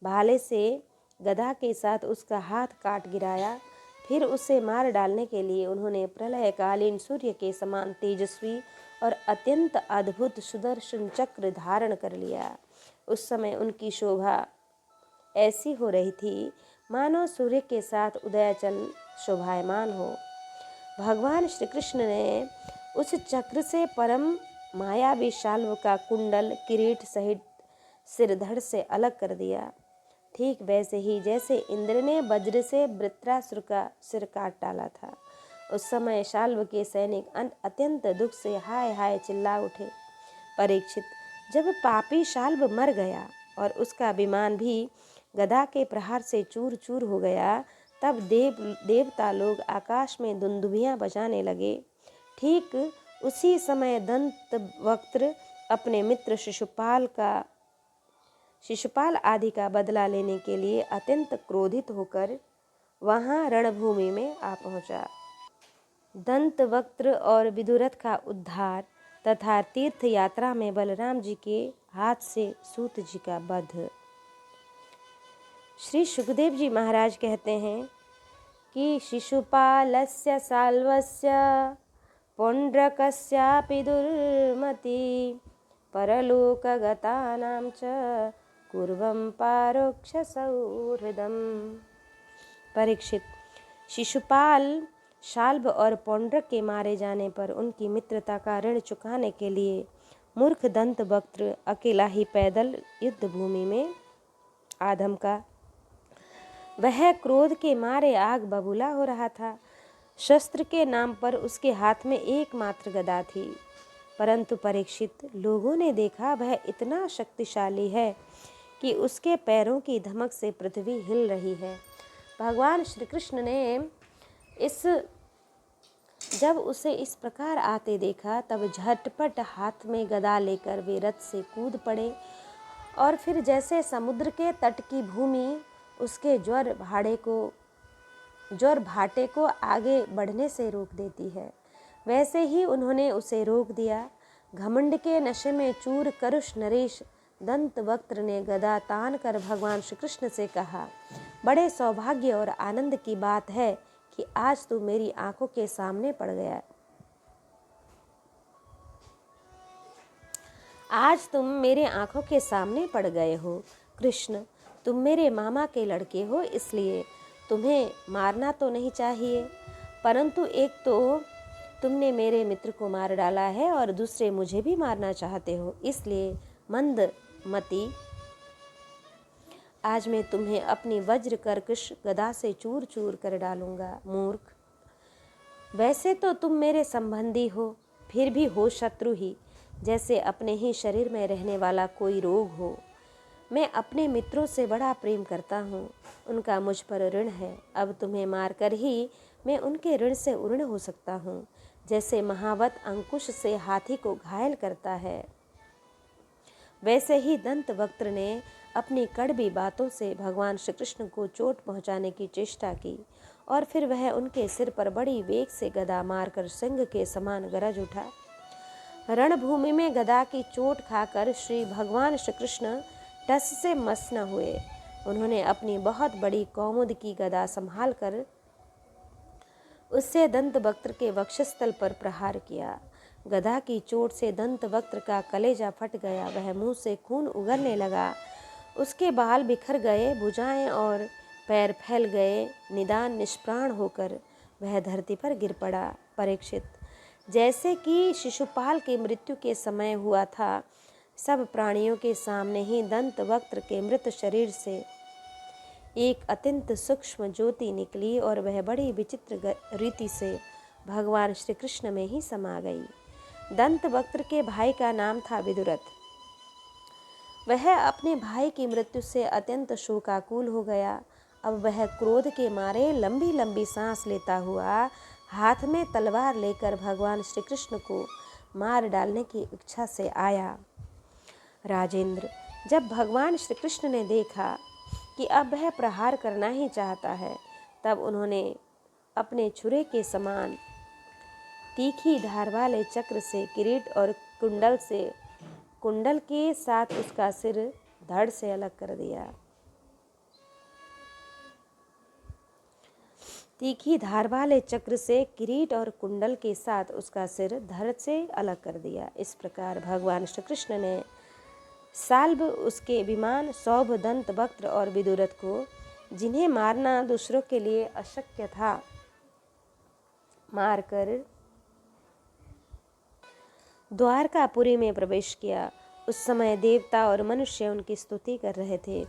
भाले से गदा के साथ उसका हाथ काट गिराया। फिर उसे मार डालने के लिए उन्होंने प्रलयकालीन सूर्य के समान तेजस्वी और अत्यंत अद्भुत सुदर्शन चक्र धारण कर लिया। उस समय उनकी शोभा ऐसी हो रही थी मानो सूर्य के साथ उदयाचल शोभायमान हो। भगवान श्री कृष्ण ने उस चक्र से परम मायावी शाल्ब का कुंडल, किरीट सहित सिरधड़ से अलग कर दिया। ठीक वैसे ही जैसे इंद्र ने वज्र से वृत्रासुर का सिर काट डाला था। उस समय शाल्ब के सैनिक अत्यंत दुख से हाय हाय चिल्ला उठे। परीक्षित, जब पापी शाल्ब मर गया और उसका विमान भी गदा के प्रहार से चूर चूर हो गया, तब देवता लोग आकाश में दुंदुभियां बजाने लगे। ठीक उसी समय दंतवक्त्र अपने मित्र शिशुपाल आदि का बदला लेने के लिए अत्यंत क्रोधित होकर वहां रणभूमि में आ पहुंचा। दंतवक्त्र और विदुरथ का उद्धार तथा तीर्थ यात्रा में बलराम जी के हाथ से सूत जी का वध। श्री सुखदेव जी महाराज कहते हैं कि शिशुपालस्य साल्वस्य पौंड्रकस्यापि दुर्मति परलोकगतानां च कुर्वं पारोक्ष सौहृदम्। परीक्षित, शिशुपाल शाल्ब और पौंड्रक के मारे जाने पर उनकी मित्रता का ऋण चुकाने के लिए मूर्ख दंतवक्त्र अकेला ही पैदल युद्ध भूमि में आधम का। वह क्रोध के मारे आग बबूला हो रहा था। शस्त्र के नाम पर उसके हाथ में एकमात्र गदा थी, परंतु परीक्षित लोगों ने देखा वह इतना शक्तिशाली है कि उसके पैरों की धमक से पृथ्वी हिल रही है। भगवान श्री कृष्ण ने जब उसे इस प्रकार आते देखा तब झटपट हाथ में गदा लेकर वे रथ से कूद पड़े और फिर जैसे समुद्र के तट की भूमि उसके ज्वर भाटे को आगे बढ़ने से रोक देती है, वैसे ही उन्होंने उसे रोक दिया। घमंड के नशे में चूर करुष नरेश दंतवक्त्र ने गदा तान कर भगवान श्री कृष्ण से कहा, बड़े सौभाग्य और आनंद की बात है कि आज तू मेरी आंखों के सामने पड़ गया। आज तुम मेरे आंखों के सामने पड़ गए हो। कृष्ण, तुम मेरे मामा के लड़के हो, इसलिए तुम्हें मारना तो नहीं चाहिए, परंतु एक तो तुमने मेरे मित्र को मार डाला है और दूसरे मुझे भी मारना चाहते हो, इसलिए मंदमती, आज मैं तुम्हें अपनी वज्र कर्कश गदा से चूर चूर कर डालूंगा। मूर्ख, वैसे तो तुम मेरे संबंधी हो, फिर भी हो शत्रु ही, जैसे अपने ही शरीर में रहने वाला कोई रोग हो। मैं अपने मित्रों से बड़ा प्रेम करता हूँ, उनका मुझ पर ऋण है। अब तुम्हें मारकर ही मैं उनके ऋण से उऋण हो सकता हूँ, जैसे महावत अंकुश से हाथी को घायल करता है। वैसे ही दंतवक्त्र ने अपनी कड़वी बातों से भगवान श्री कृष्ण को चोट पहुँचाने की चेष्टा की और फिर वह उनके सिर पर बड़ी वेग से गदा मारकर सिंह के समान गरज उठा। रणभूमि में गदा की चोट खाकर श्री भगवान श्री कृष्ण टस से मस न हुए। उन्होंने अपनी बहुत बड़ी कौमुद की गदा संभाल कर उससे दंतवक्त्र के वक्षस्थल पर प्रहार किया। गदा की चोट से दंतवक्त्र का कलेजा फट गया, वह मुंह से खून उगलने लगा, उसके बाल बिखर गए, भुजाएं और पैर फैल गए, निदान निष्प्राण होकर वह धरती पर गिर पड़ा। परीक्षित, जैसे कि शिशुपाल की मृत्यु के समय हुआ था, सब प्राणियों के सामने ही दंतवक्त्र के मृत शरीर से एक अत्यंत सूक्ष्म ज्योति निकली और वह बड़ी विचित्र रीति से भगवान श्री कृष्ण में ही समा गई। दंतवक्त्र के भाई का नाम था विदुरथ। वह अपने भाई की मृत्यु से अत्यंत शोकाकुल हो गया। अब वह क्रोध के मारे लंबी लंबी सांस लेता हुआ हाथ में तलवार लेकर भगवान श्री कृष्ण को मार डालने की इच्छा से आया। राजेंद्र, जब भगवान श्री कृष्ण ने देखा कि अब वह प्रहार करना ही चाहता है, तब उन्होंने अपने छुरे के समान तीखी धार वाले चक्र से किरीट और कुंडल के साथ उसका सिर धड़ से अलग कर दिया। तीखी धार वाले चक्र से किरीट और कुंडल के साथ उसका सिर धड़ से अलग कर दिया। इस प्रकार भगवान श्री कृष्ण ने साल्ब, उसके विमान, सौभ, दंतवक्त्र और विदुरथ को, जिन्हें मारना दूसरों के लिए अशक्य था, मारकर द्वारकापुरी में प्रवेश किया। उस समय देवता और मनुष्य उनकी स्तुति कर रहे थे।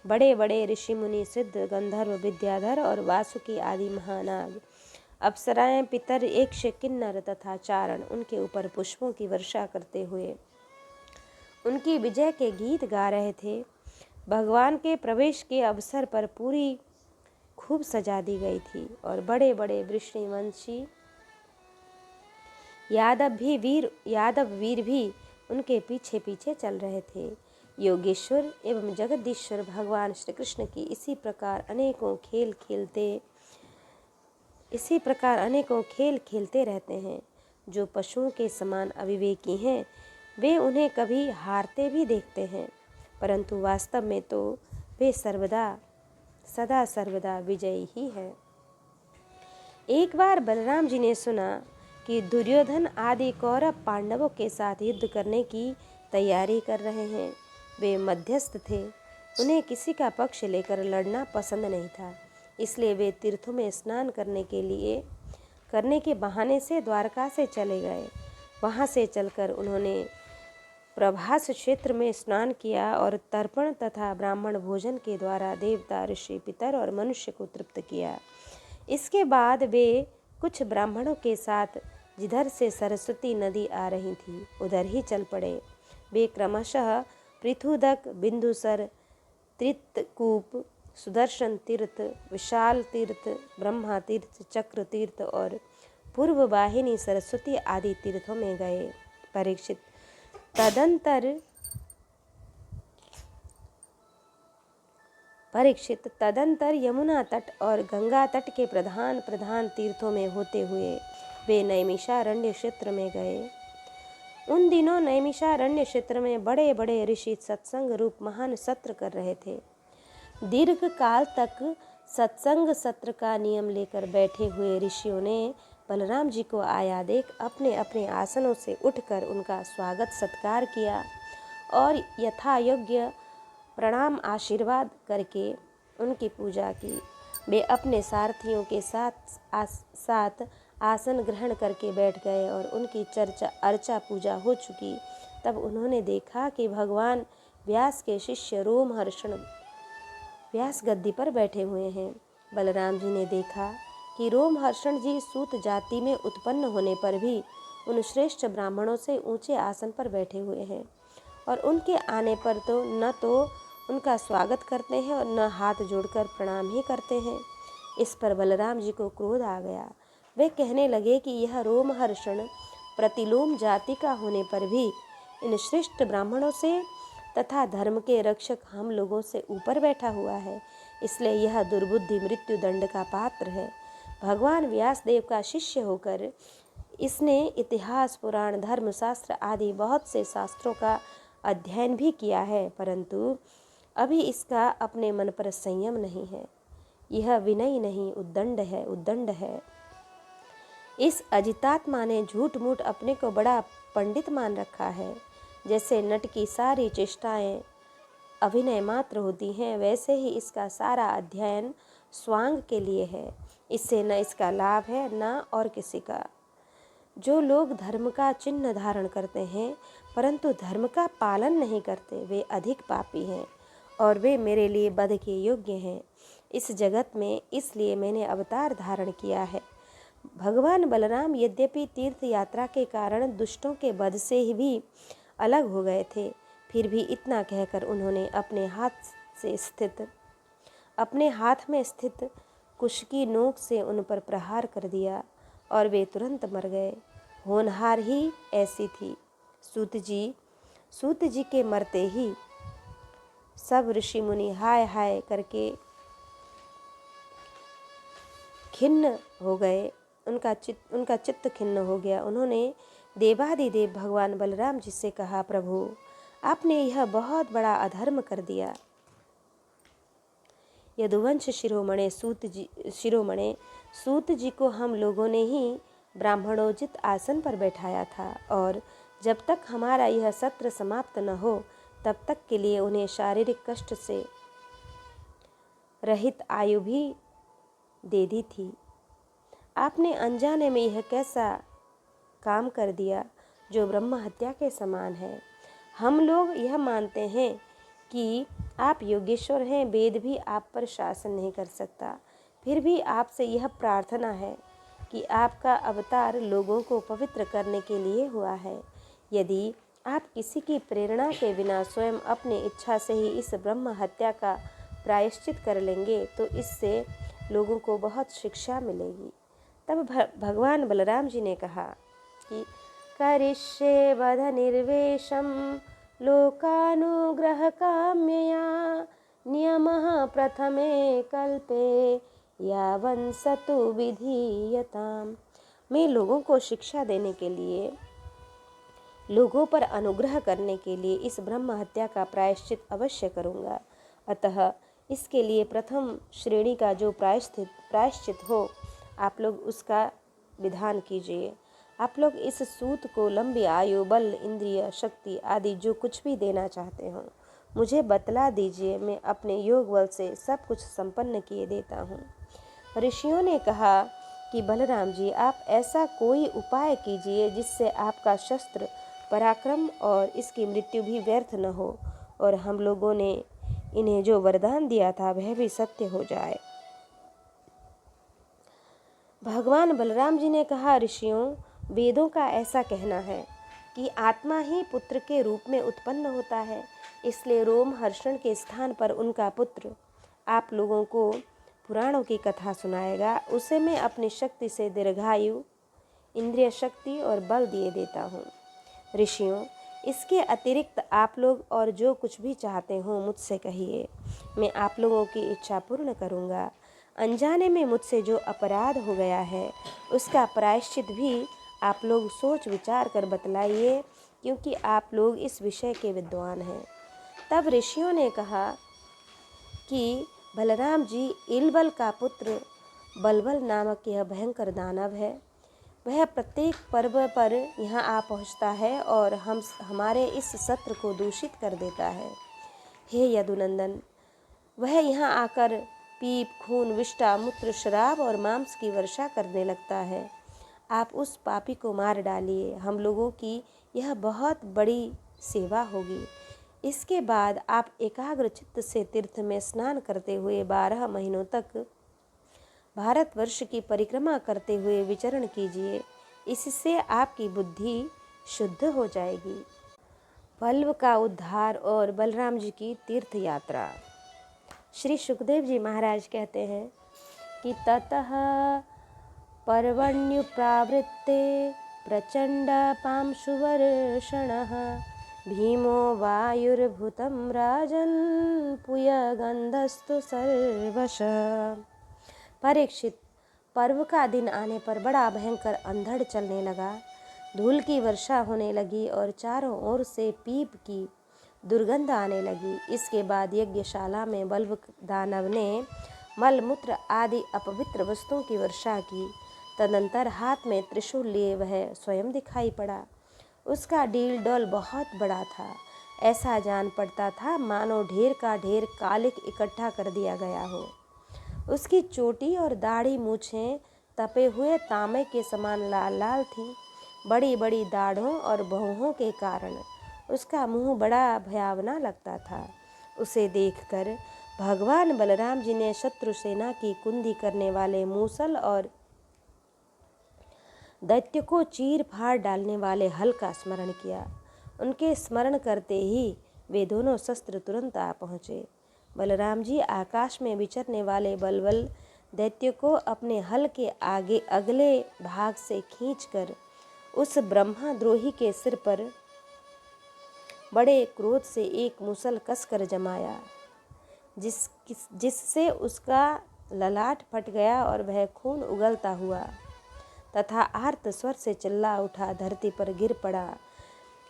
बड़े बड़े ऋषि मुनि, सिद्ध, गंधर्व, विद्याधर और वासुकी आदि महानाग, अप्सराएं, पितर, यक्ष, किन्नर तथा चारण उनके ऊपर पुष्पों की वर्षा करते हुए उनकी विजय के गीत गा रहे थे। भगवान के प्रवेश के अवसर पर पूरी खूब सजा दी गई थी और बड़े बड़े वृष्णिवंशी यादव वीर भी उनके पीछे पीछे चल रहे थे। योगेश्वर एवं जगदीश्वर भगवान श्री कृष्ण की इसी प्रकार अनेकों खेल खेलते रहते हैं। जो पशुओं के समान अविवेकी हैं, वे उन्हें कभी हारते भी देखते हैं, परंतु वास्तव में तो वे सदा सर्वदा विजयी ही है। एक बार बलराम जी ने सुना कि दुर्योधन आदि कौरव पांडवों के साथ युद्ध करने की तैयारी कर रहे हैं। वे मध्यस्थ थे, उन्हें किसी का पक्ष लेकर लड़ना पसंद नहीं था, इसलिए वे तीर्थों में स्नान करने के लिए करने के बहाने से द्वारका से चले गए। वहाँ से चलकर उन्होंने प्रभास क्षेत्र में स्नान किया और तर्पण तथा ब्राह्मण भोजन के द्वारा देवता, ऋषि, पितर और मनुष्य को तृप्त किया। इसके बाद वे कुछ ब्राह्मणों के साथ जिधर से सरस्वती नदी आ रही थी उधर ही चल पड़े। वे क्रमशः पृथुदक, बिंदुसर, त्रितकूप, सुदर्शन तीर्थ, विशाल तीर्थ, ब्रह्मा तीर्थ, चक्र तीर्थ और पूर्व वाहिनी सरस्वती आदि तीर्थों में गए। परीक्षित तदंतर यमुना तट और गंगा तट के प्रधान प्रधान तीर्थों में होते हुए वे नैमिषारण्य क्षेत्र में गए। उन दिनों नैमिषारण्य क्षेत्र में बड़े बड़े ऋषि सत्संग रूप महान सत्र कर रहे थे। दीर्घ काल तक सत्संग सत्र का नियम लेकर बैठे हुए ऋषियों ने बलराम जी को आया देख अपने अपने आसनों से उठकर उनका स्वागत सत्कार किया और यथा योग्य प्रणाम आशीर्वाद करके उनकी पूजा की। वे अपने सारथियों के साथ आसन ग्रहण करके बैठ गए और उनकी चर्चा अर्चा पूजा हो चुकी। तब उन्होंने देखा कि भगवान व्यास के शिष्य रोमहर्षण व्यास गद्दी पर बैठे हुए हैं। बलराम जी ने देखा कि रोमहर्षण जी सूत जाति में उत्पन्न होने पर भी उन श्रेष्ठ ब्राह्मणों से ऊंचे आसन पर बैठे हुए हैं और उनके आने पर तो उनका स्वागत करते हैं और न हाथ जोड़कर प्रणाम ही करते हैं। इस पर बलराम जी को क्रोध आ गया। वे कहने लगे कि यह रोमहर्षण प्रतिलोम जाति का होने पर भी इन श्रेष्ठ ब्राह्मणों से तथा धर्म के रक्षक हम लोगों से ऊपर बैठा हुआ है, इसलिए यह दुर्बुद्धि मृत्यु दंड का पात्र है। भगवान व्यासदेव का शिष्य होकर इसने इतिहास, पुराण, धर्मशास्त्र आदि बहुत से शास्त्रों का अध्ययन भी किया है, परंतु अभी इसका अपने मन पर संयम नहीं है। यह विनयी नहीं, उद्दंड है। इस अजितात्मा ने झूठ मूठ अपने को बड़ा पंडित मान रखा है। जैसे नट की सारी चेष्टाएं अभिनय मात्र होती हैं, वैसे ही इसका सारा अध्ययन स्वांग के लिए है। इससे न इसका लाभ है न और किसी का। जो लोग धर्म का चिन्ह धारण करते हैं परंतु धर्म का पालन नहीं करते, वे अधिक पापी हैं और वे मेरे लिए वध के योग्य हैं इस जगत में। इसलिए मैंने अवतार धारण किया है। भगवान बलराम यद्यपि तीर्थ यात्रा के कारण दुष्टों के वध से ही भी अलग हो गए थे, फिर भी इतना कहकर उन्होंने अपने हाथ में स्थित कुश की नोक से उन पर प्रहार कर दिया और वे तुरंत मर गए। होनहार ही ऐसी थी। सूत जी के मरते ही सब ऋषि मुनि हाय हाय करके खिन्न हो गए। उनका चित्त खिन्न हो गया। उन्होंने देवादिदेव भगवान बलराम जी से कहा, प्रभु आपने यह बहुत बड़ा अधर्म कर दिया। यदुवंश शिरोमणे सूत जी को हम लोगों ने ही ब्राह्मणोचित आसन पर बैठाया था और जब तक हमारा यह सत्र समाप्त न हो तब तक के लिए उन्हें शारीरिक कष्ट से रहित आयु भी दे दी थी। आपने अनजाने में यह कैसा काम कर दिया जो ब्रह्म हत्या के समान है। हम लोग यह मानते हैं कि आप योगेश्वर हैं, वेद भी आप पर शासन नहीं कर सकता। फिर भी आपसे यह प्रार्थना है कि आपका अवतार लोगों को पवित्र करने के लिए हुआ है। यदि आप किसी की प्रेरणा के बिना स्वयं अपनी इच्छा से ही इस ब्रह्म हत्या का प्रायश्चित कर लेंगे तो इससे लोगों को बहुत शिक्षा मिलेगी। तब भगवान बलराम जी ने कहा कि करिष्ये वध निर्वेशम लोकानुग्रह काम्यया नियमः प्रथमे कल्पे यावन् सतु विधीयताम्। मैं लोगों को शिक्षा देने के लिए, लोगों पर अनुग्रह करने के लिए इस ब्रह्म हत्या का प्रायश्चित अवश्य करूँगा। अतः इसके लिए प्रथम श्रेणी का जो प्रायश्चित हो आप लोग उसका विधान कीजिए। आप लोग इस सूत को लंबी आयु, बल, इंद्रिय शक्ति आदि जो कुछ भी देना चाहते हो मुझे बतला दीजिए, मैं अपने योग बल से सब कुछ संपन्न किए देता हूँ। ऋषियों ने कहा कि बलराम जी, आप ऐसा कोई उपाय कीजिए जिससे आपका शस्त्र पराक्रम और इसकी मृत्यु भी व्यर्थ न हो और हम लोगों ने इन्हें जो वरदान दिया था वह भी सत्य हो जाए। भगवान बलराम जी ने कहा, ऋषियों, वेदों का ऐसा कहना है कि आत्मा ही पुत्र के रूप में उत्पन्न होता है, इसलिए रोमहर्षण के स्थान पर उनका पुत्र आप लोगों को पुराणों की कथा सुनाएगा। उसे मैं अपनी शक्ति से दीर्घायु, इंद्रिय शक्ति और बल दिए देता हूँ। ऋषियों, इसके अतिरिक्त आप लोग और जो कुछ भी चाहते हो मुझसे कहिए, मैं आप लोगों की इच्छा पूर्ण करूँगा। अनजाने में मुझसे जो अपराध हो गया है उसका प्रायश्चित भी आप लोग सोच विचार कर बतलाइए, क्योंकि आप लोग इस विषय के विद्वान हैं। तब ऋषियों ने कहा कि बलराम जी, इलबल का पुत्र बलबल नामक यह भयंकर दानव है। वह प्रत्येक पर्व पर यहाँ आ पहुँचता है और हमारे इस सत्र को दूषित कर देता है। हे यदुनंदन, वह यहाँ आकर पीप, खून, विष्ठा, मूत्र, शराब और मांस की वर्षा करने लगता है। आप उस पापी को मार डालिए, हम लोगों की यह बहुत बड़ी सेवा होगी। इसके बाद आप एकाग्र चित्त से तीर्थ में स्नान करते हुए 12 महीनों तक भारतवर्ष की परिक्रमा करते हुए विचरण कीजिए। इससे आपकी बुद्धि शुद्ध हो जाएगी। बल्व का उद्धार और बलराम जी की तीर्थ यात्रा। श्री सुखदेव जी महाराज कहते हैं कि ततः पर्वण्युप्रावृत्ते प्रचंड पांशुवर्षणः भीमो वायुर्भूतं राजन् पुयगंधस्तु सर्वशः। परीक्षित, पर्व का दिन आने पर बड़ा भयंकर अंधड़ चलने लगा, धूल की वर्षा होने लगी और चारों ओर से पीप की दुर्गंध आने लगी। इसके बाद यज्ञशाला में बल्व दानव ने मलमूत्र आदि अपवित्र वस्तुओं की वर्षा की। तदंतर हाथ में त्रिशूल लिए वह स्वयं दिखाई पड़ा। उसका डील डोल बहुत बड़ा था, ऐसा जान पड़ता था मानो ढेर का ढेर कालिक इकट्ठा कर दिया गया हो। उसकी चोटी और दाढ़ी मूछें तपे हुए तांबे के समान लाल लाल थीं। बड़ी बड़ी दाढ़ों और भौहों के कारण उसका मुंह बड़ा भयावना लगता था। उसे देखकर भगवान बलराम जी ने शत्रु सेना की कुंदी करने वाले मूसल और दैत्य को चीर फाड़ डालने वाले हल का स्मरण किया। उनके स्मरण करते ही वे दोनों शस्त्र तुरंत आ पहुँचे। बलराम जी आकाश में विचरने वाले बलबल दैत्य को अपने हल के आगे अगले भाग से खींचकर उस ब्रह्माद्रोही के सिर पर बड़े क्रोध से एक मूसल कसकर जमाया, जिससे उसका ललाट फट गया और वह खून उगलता हुआ तथा आर्त स्वर से चिल्ला उठा धरती पर गिर पड़ा,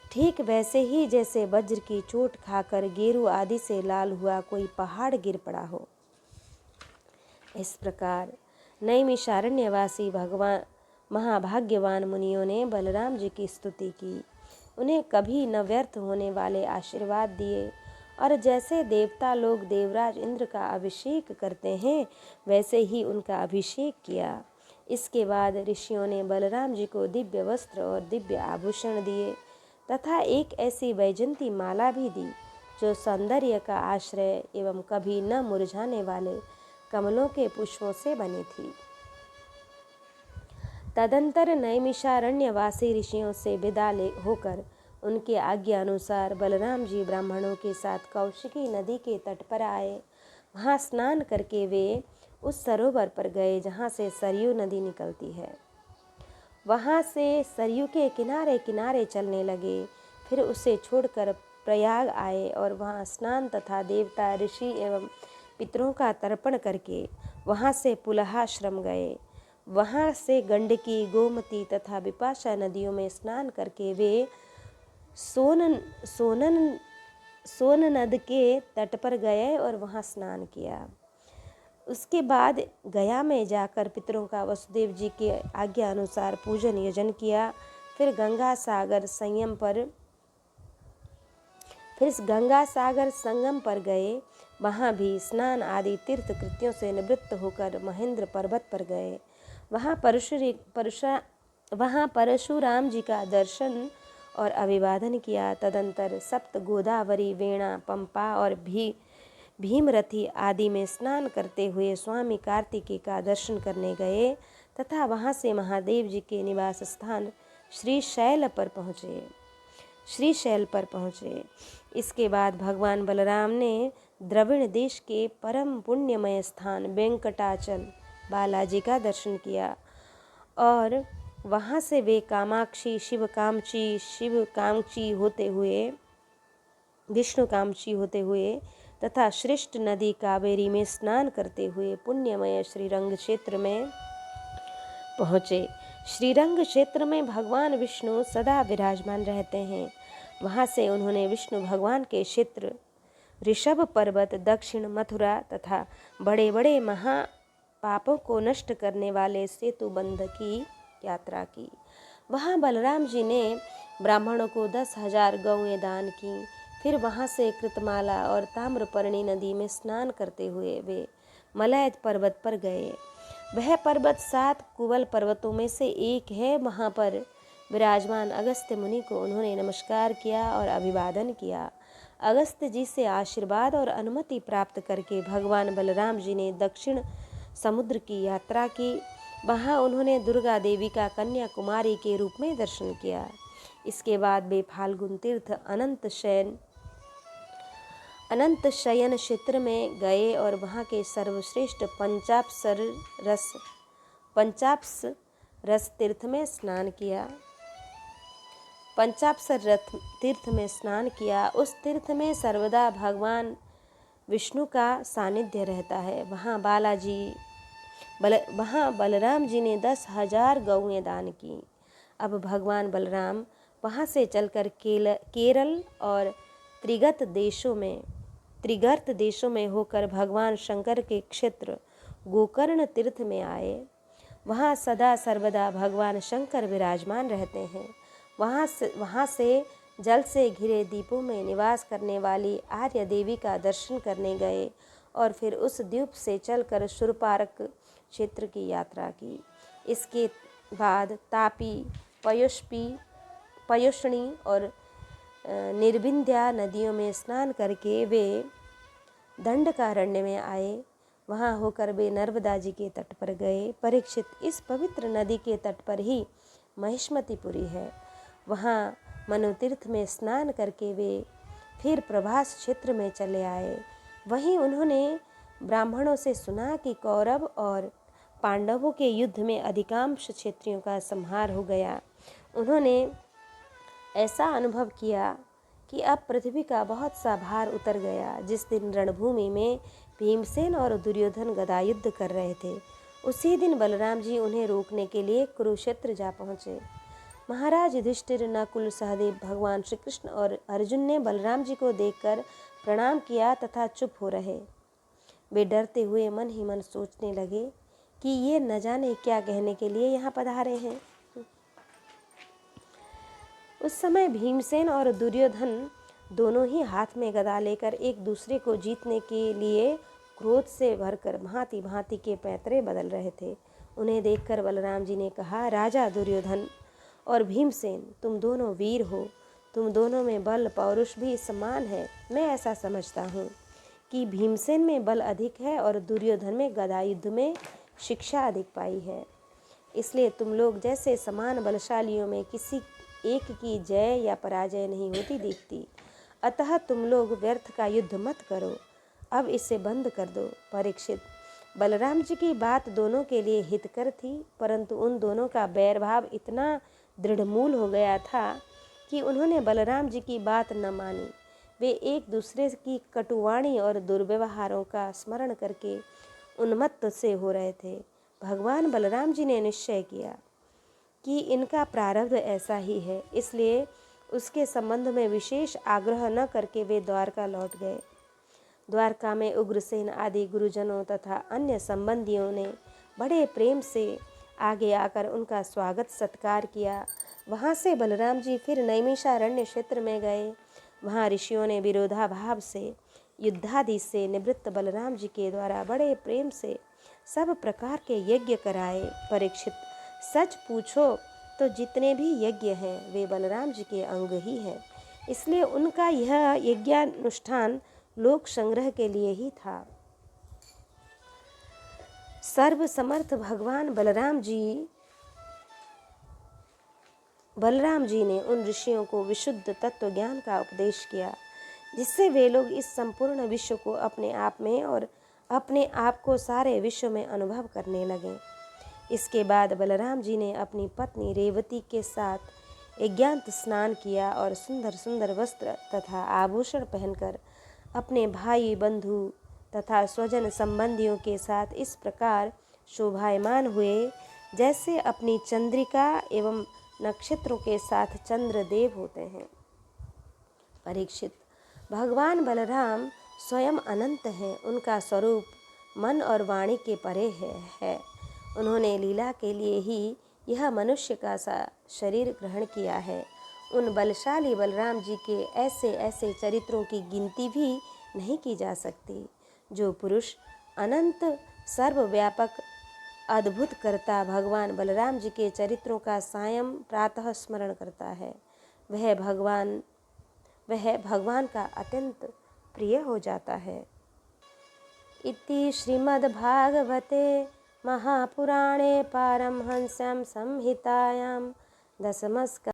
ठीक वैसे ही जैसे वज्र की चोट खाकर गेरू आदि से लाल हुआ कोई पहाड़ गिर पड़ा हो। इस प्रकार नैमिषारण्यवासी भगवान महाभाग्यवान मुनियों ने बलराम जी की स्तुति की, उन्हें कभी न व्यर्थ होने वाले आशीर्वाद दिए और जैसे देवता लोग देवराज इंद्र का अभिषेक करते हैं वैसे ही उनका अभिषेक किया। इसके बाद ऋषियों ने बलराम जी को दिव्य वस्त्र और दिव्य आभूषण दिए तथा एक ऐसी वैजंती माला भी दी जो सौंदर्य का आश्रय एवं कभी न मुरझाने वाले कमलों के पुष्पों से बनी थी। तदंतर नैमिषारण्यवासी ऋषियों से विदा होकर उनके आज्ञा अनुसार बलराम जी ब्राह्मणों के साथ कौशिकी नदी के तट पर आए। वहाँ स्नान करके वे उस सरोवर पर गए जहाँ से सरयू नदी निकलती है। वहाँ से सरयू के किनारे किनारे चलने लगे, फिर उसे छोड़कर प्रयाग आए और वहाँ स्नान तथा देवता, ऋषि एवं पितरों का तर्पण करके वहाँ से पुलहाश्रम गए। वहाँ से गंडकी, गोमती तथा विपाशा नदियों में स्नान करके वे सोन नद के तट पर गए और वहाँ स्नान किया। उसके बाद गया में जाकर पितरों का वसुदेव जी के आज्ञा अनुसार पूजन यजन किया। फिर गंगा सागर संगम पर गए। वहाँ भी स्नान आदि तीर्थ कृत्यों से निवृत्त होकर महेंद्र पर्वत पर गए। वहाँ परशुराम जी का दर्शन और अभिवादन किया। तदंतर सप्त गोदावरी, वेणा, पंपा और भीमरथी आदि में स्नान करते हुए स्वामी कार्तिकेय का दर्शन करने गए तथा वहाँ से महादेव जी के निवास स्थान श्रीशैल पर पहुँचे। इसके बाद भगवान बलराम ने द्रविड़ देश के परम पुण्यमय स्थान वेंकटाचल बालाजी का दर्शन किया और वहाँ से वे विष्णुकामची होते हुए तथा श्रेष्ठ नदी कावेरी में स्नान करते हुए पुण्यमय श्रीरंग क्षेत्र में पहुँचे। श्रीरंग क्षेत्र में भगवान विष्णु सदा विराजमान रहते हैं। वहाँ से उन्होंने विष्णु भगवान के क्षेत्र ऋषभ पर्वत, दक्षिण मथुरा तथा बड़े बड़े महापापों को नष्ट करने वाले सेतुबंध की यात्रा की। वहाँ बलराम जी ने ब्राह्मणों को 10,000 गौएं दान की। फिर वहाँ से कृतमाला और ताम्रपर्णी नदी में स्नान करते हुए वे मलय पर्वत पर गए। वह पर्वत 7 कुवल पर्वतों में से एक है। वहाँ पर विराजमान अगस्त्य मुनि को उन्होंने नमस्कार किया और अभिवादन किया। अगस्त्य जी से आशीर्वाद और अनुमति प्राप्त करके भगवान बलराम जी ने दक्षिण समुद्र की यात्रा की। वहाँ उन्होंने दुर्गा देवी का कन्याकुमारी के रूप में दर्शन किया। इसके बाद वे फाल्गुन तीर्थ अनंत शयन क्षेत्र में गए और वहाँ के सर्वश्रेष्ठ पंचाप्स तीर्थ में स्नान किया। उस तीर्थ में सर्वदा भगवान विष्णु का सानिध्य रहता है। वहाँ बलराम जी ने 10,000 गौएं दान की। अब भगवान बलराम वहाँ से चलकर केरल और त्रिगर्त देशों में होकर भगवान शंकर के क्षेत्र गोकर्ण तीर्थ में आए। वहाँ सदा सर्वदा भगवान शंकर विराजमान रहते हैं। वहाँ से जल से घिरे द्वीपों में निवास करने वाली आर्य देवी का दर्शन करने गए और फिर उस द्वीप से चलकर शूरपारक क्षेत्र की यात्रा की। इसके बाद तापी, पयोष्णी और निर्विंध्या नदियों में स्नान करके वे दंडकारण्य में आए। वहाँ होकर वे नर्मदा जी के तट पर गए। परीक्षित, इस पवित्र नदी के तट पर ही महिष्मतिपुरी है। वहाँ मनुतीर्थ में स्नान करके वे फिर प्रभास क्षेत्र में चले आए। वहीं उन्होंने ब्राह्मणों से सुना कि कौरव और पांडवों के युद्ध में अधिकांश क्षेत्रियों का संहार हो गया। उन्होंने ऐसा अनुभव किया कि अब पृथ्वी का बहुत सा भार उतर गया। जिस दिन रणभूमि में भीमसेन और दुर्योधन गदा युद्ध कर रहे थे, उसी दिन बलराम जी उन्हें रोकने के लिए कुरुक्षेत्र जा पहुँचे। महाराज युधिष्ठिर, नकुल, सहदेव, भगवान श्री कृष्ण और अर्जुन ने बलराम जी को देखकर प्रणाम किया तथा चुप हो रहे। वे डरते हुए मन ही मन सोचने लगे कि ये न जाने क्या कहने के लिए यहाँ पधारे हैं। उस समय भीमसेन और दुर्योधन दोनों ही हाथ में गदा लेकर एक दूसरे को जीतने के लिए क्रोध से भरकर भांति भांति के पैंतरे बदल रहे थे। उन्हें देखकर बलराम जी ने कहा, राजा दुर्योधन और भीमसेन, तुम दोनों वीर हो। तुम दोनों में बल पौरुष भी समान है। मैं ऐसा समझता हूँ कि भीमसेन में बल अधिक है और दुर्योधन में गदा युद्ध में शिक्षा अधिक पाई है। इसलिए तुम लोग जैसे समान बलशालियों में किसी एक की जय या पराजय नहीं होती दिखती। अतः तुम लोग व्यर्थ का युद्ध मत करो, अब इसे बंद कर दो। परीक्षित, बलराम जी की बात दोनों के लिए हितकर थी, परंतु उन दोनों का बैर भाव इतना दृढ़मूल हो गया था कि उन्होंने बलराम जी की बात न मानी। वे एक दूसरे की कटुवाणी और दुर्व्यवहारों का स्मरण करके उन्मत्त से हो रहे थे। भगवान बलराम जी ने निश्चय किया कि इनका प्रारब्ध ऐसा ही है, इसलिए उसके संबंध में विशेष आग्रह न करके वे द्वारका लौट गए। द्वारका में उग्रसेन आदि गुरुजनों तथा अन्य संबंधियों ने बड़े प्रेम से आगे आकर उनका स्वागत सत्कार किया। वहाँ से बलराम जी फिर नैमिषारण्य क्षेत्र में गए। वहाँ ऋषियों ने विरोधाभाव से युद्धादि से निवृत्त बलराम जी के द्वारा बड़े प्रेम से सब प्रकार के यज्ञ कराए। परीक्षित, सच पूछो तो जितने भी यज्ञ हैं वे बलराम जी के अंग ही हैं, इसलिए उनका यह यज्ञानुष्ठान लोक संग्रह के लिए ही था। सर्वसमर्थ भगवान बलराम जी ने उन ऋषियों को विशुद्ध तत्व ज्ञान का उपदेश किया, जिससे वे लोग इस संपूर्ण विश्व को अपने आप में और अपने आप को सारे विश्व में अनुभव करने लगे। इसके बाद बलराम जी ने अपनी पत्नी रेवती के साथ यज्ञांत स्नान किया और सुंदर सुंदर वस्त्र तथा आभूषण पहनकर अपने भाई बंधु तथा स्वजन संबंधियों के साथ इस प्रकार शोभायमान हुए जैसे अपनी चंद्रिका एवं नक्षत्रों के साथ चंद्रदेव होते हैं। परीक्षित, भगवान बलराम स्वयं अनंत हैं। उनका स्वरूप मन और वाणी के परे है। उन्होंने लीला के लिए ही यह मनुष्य का सा शरीर ग्रहण किया है। उन बलशाली बलराम जी के ऐसे ऐसे चरित्रों की गिनती भी नहीं की जा सकती। जो पुरुष अनंत सर्वव्यापक अद्भुत कर्ता भगवान बलराम जी के चरित्रों का सायं प्रातः स्मरण करता है, वह भगवान का अत्यंत प्रिय हो जाता है। इति श्रीमद्भागवते महापुराणे पारमहंस्यां संहितायां दशमस्कन्धे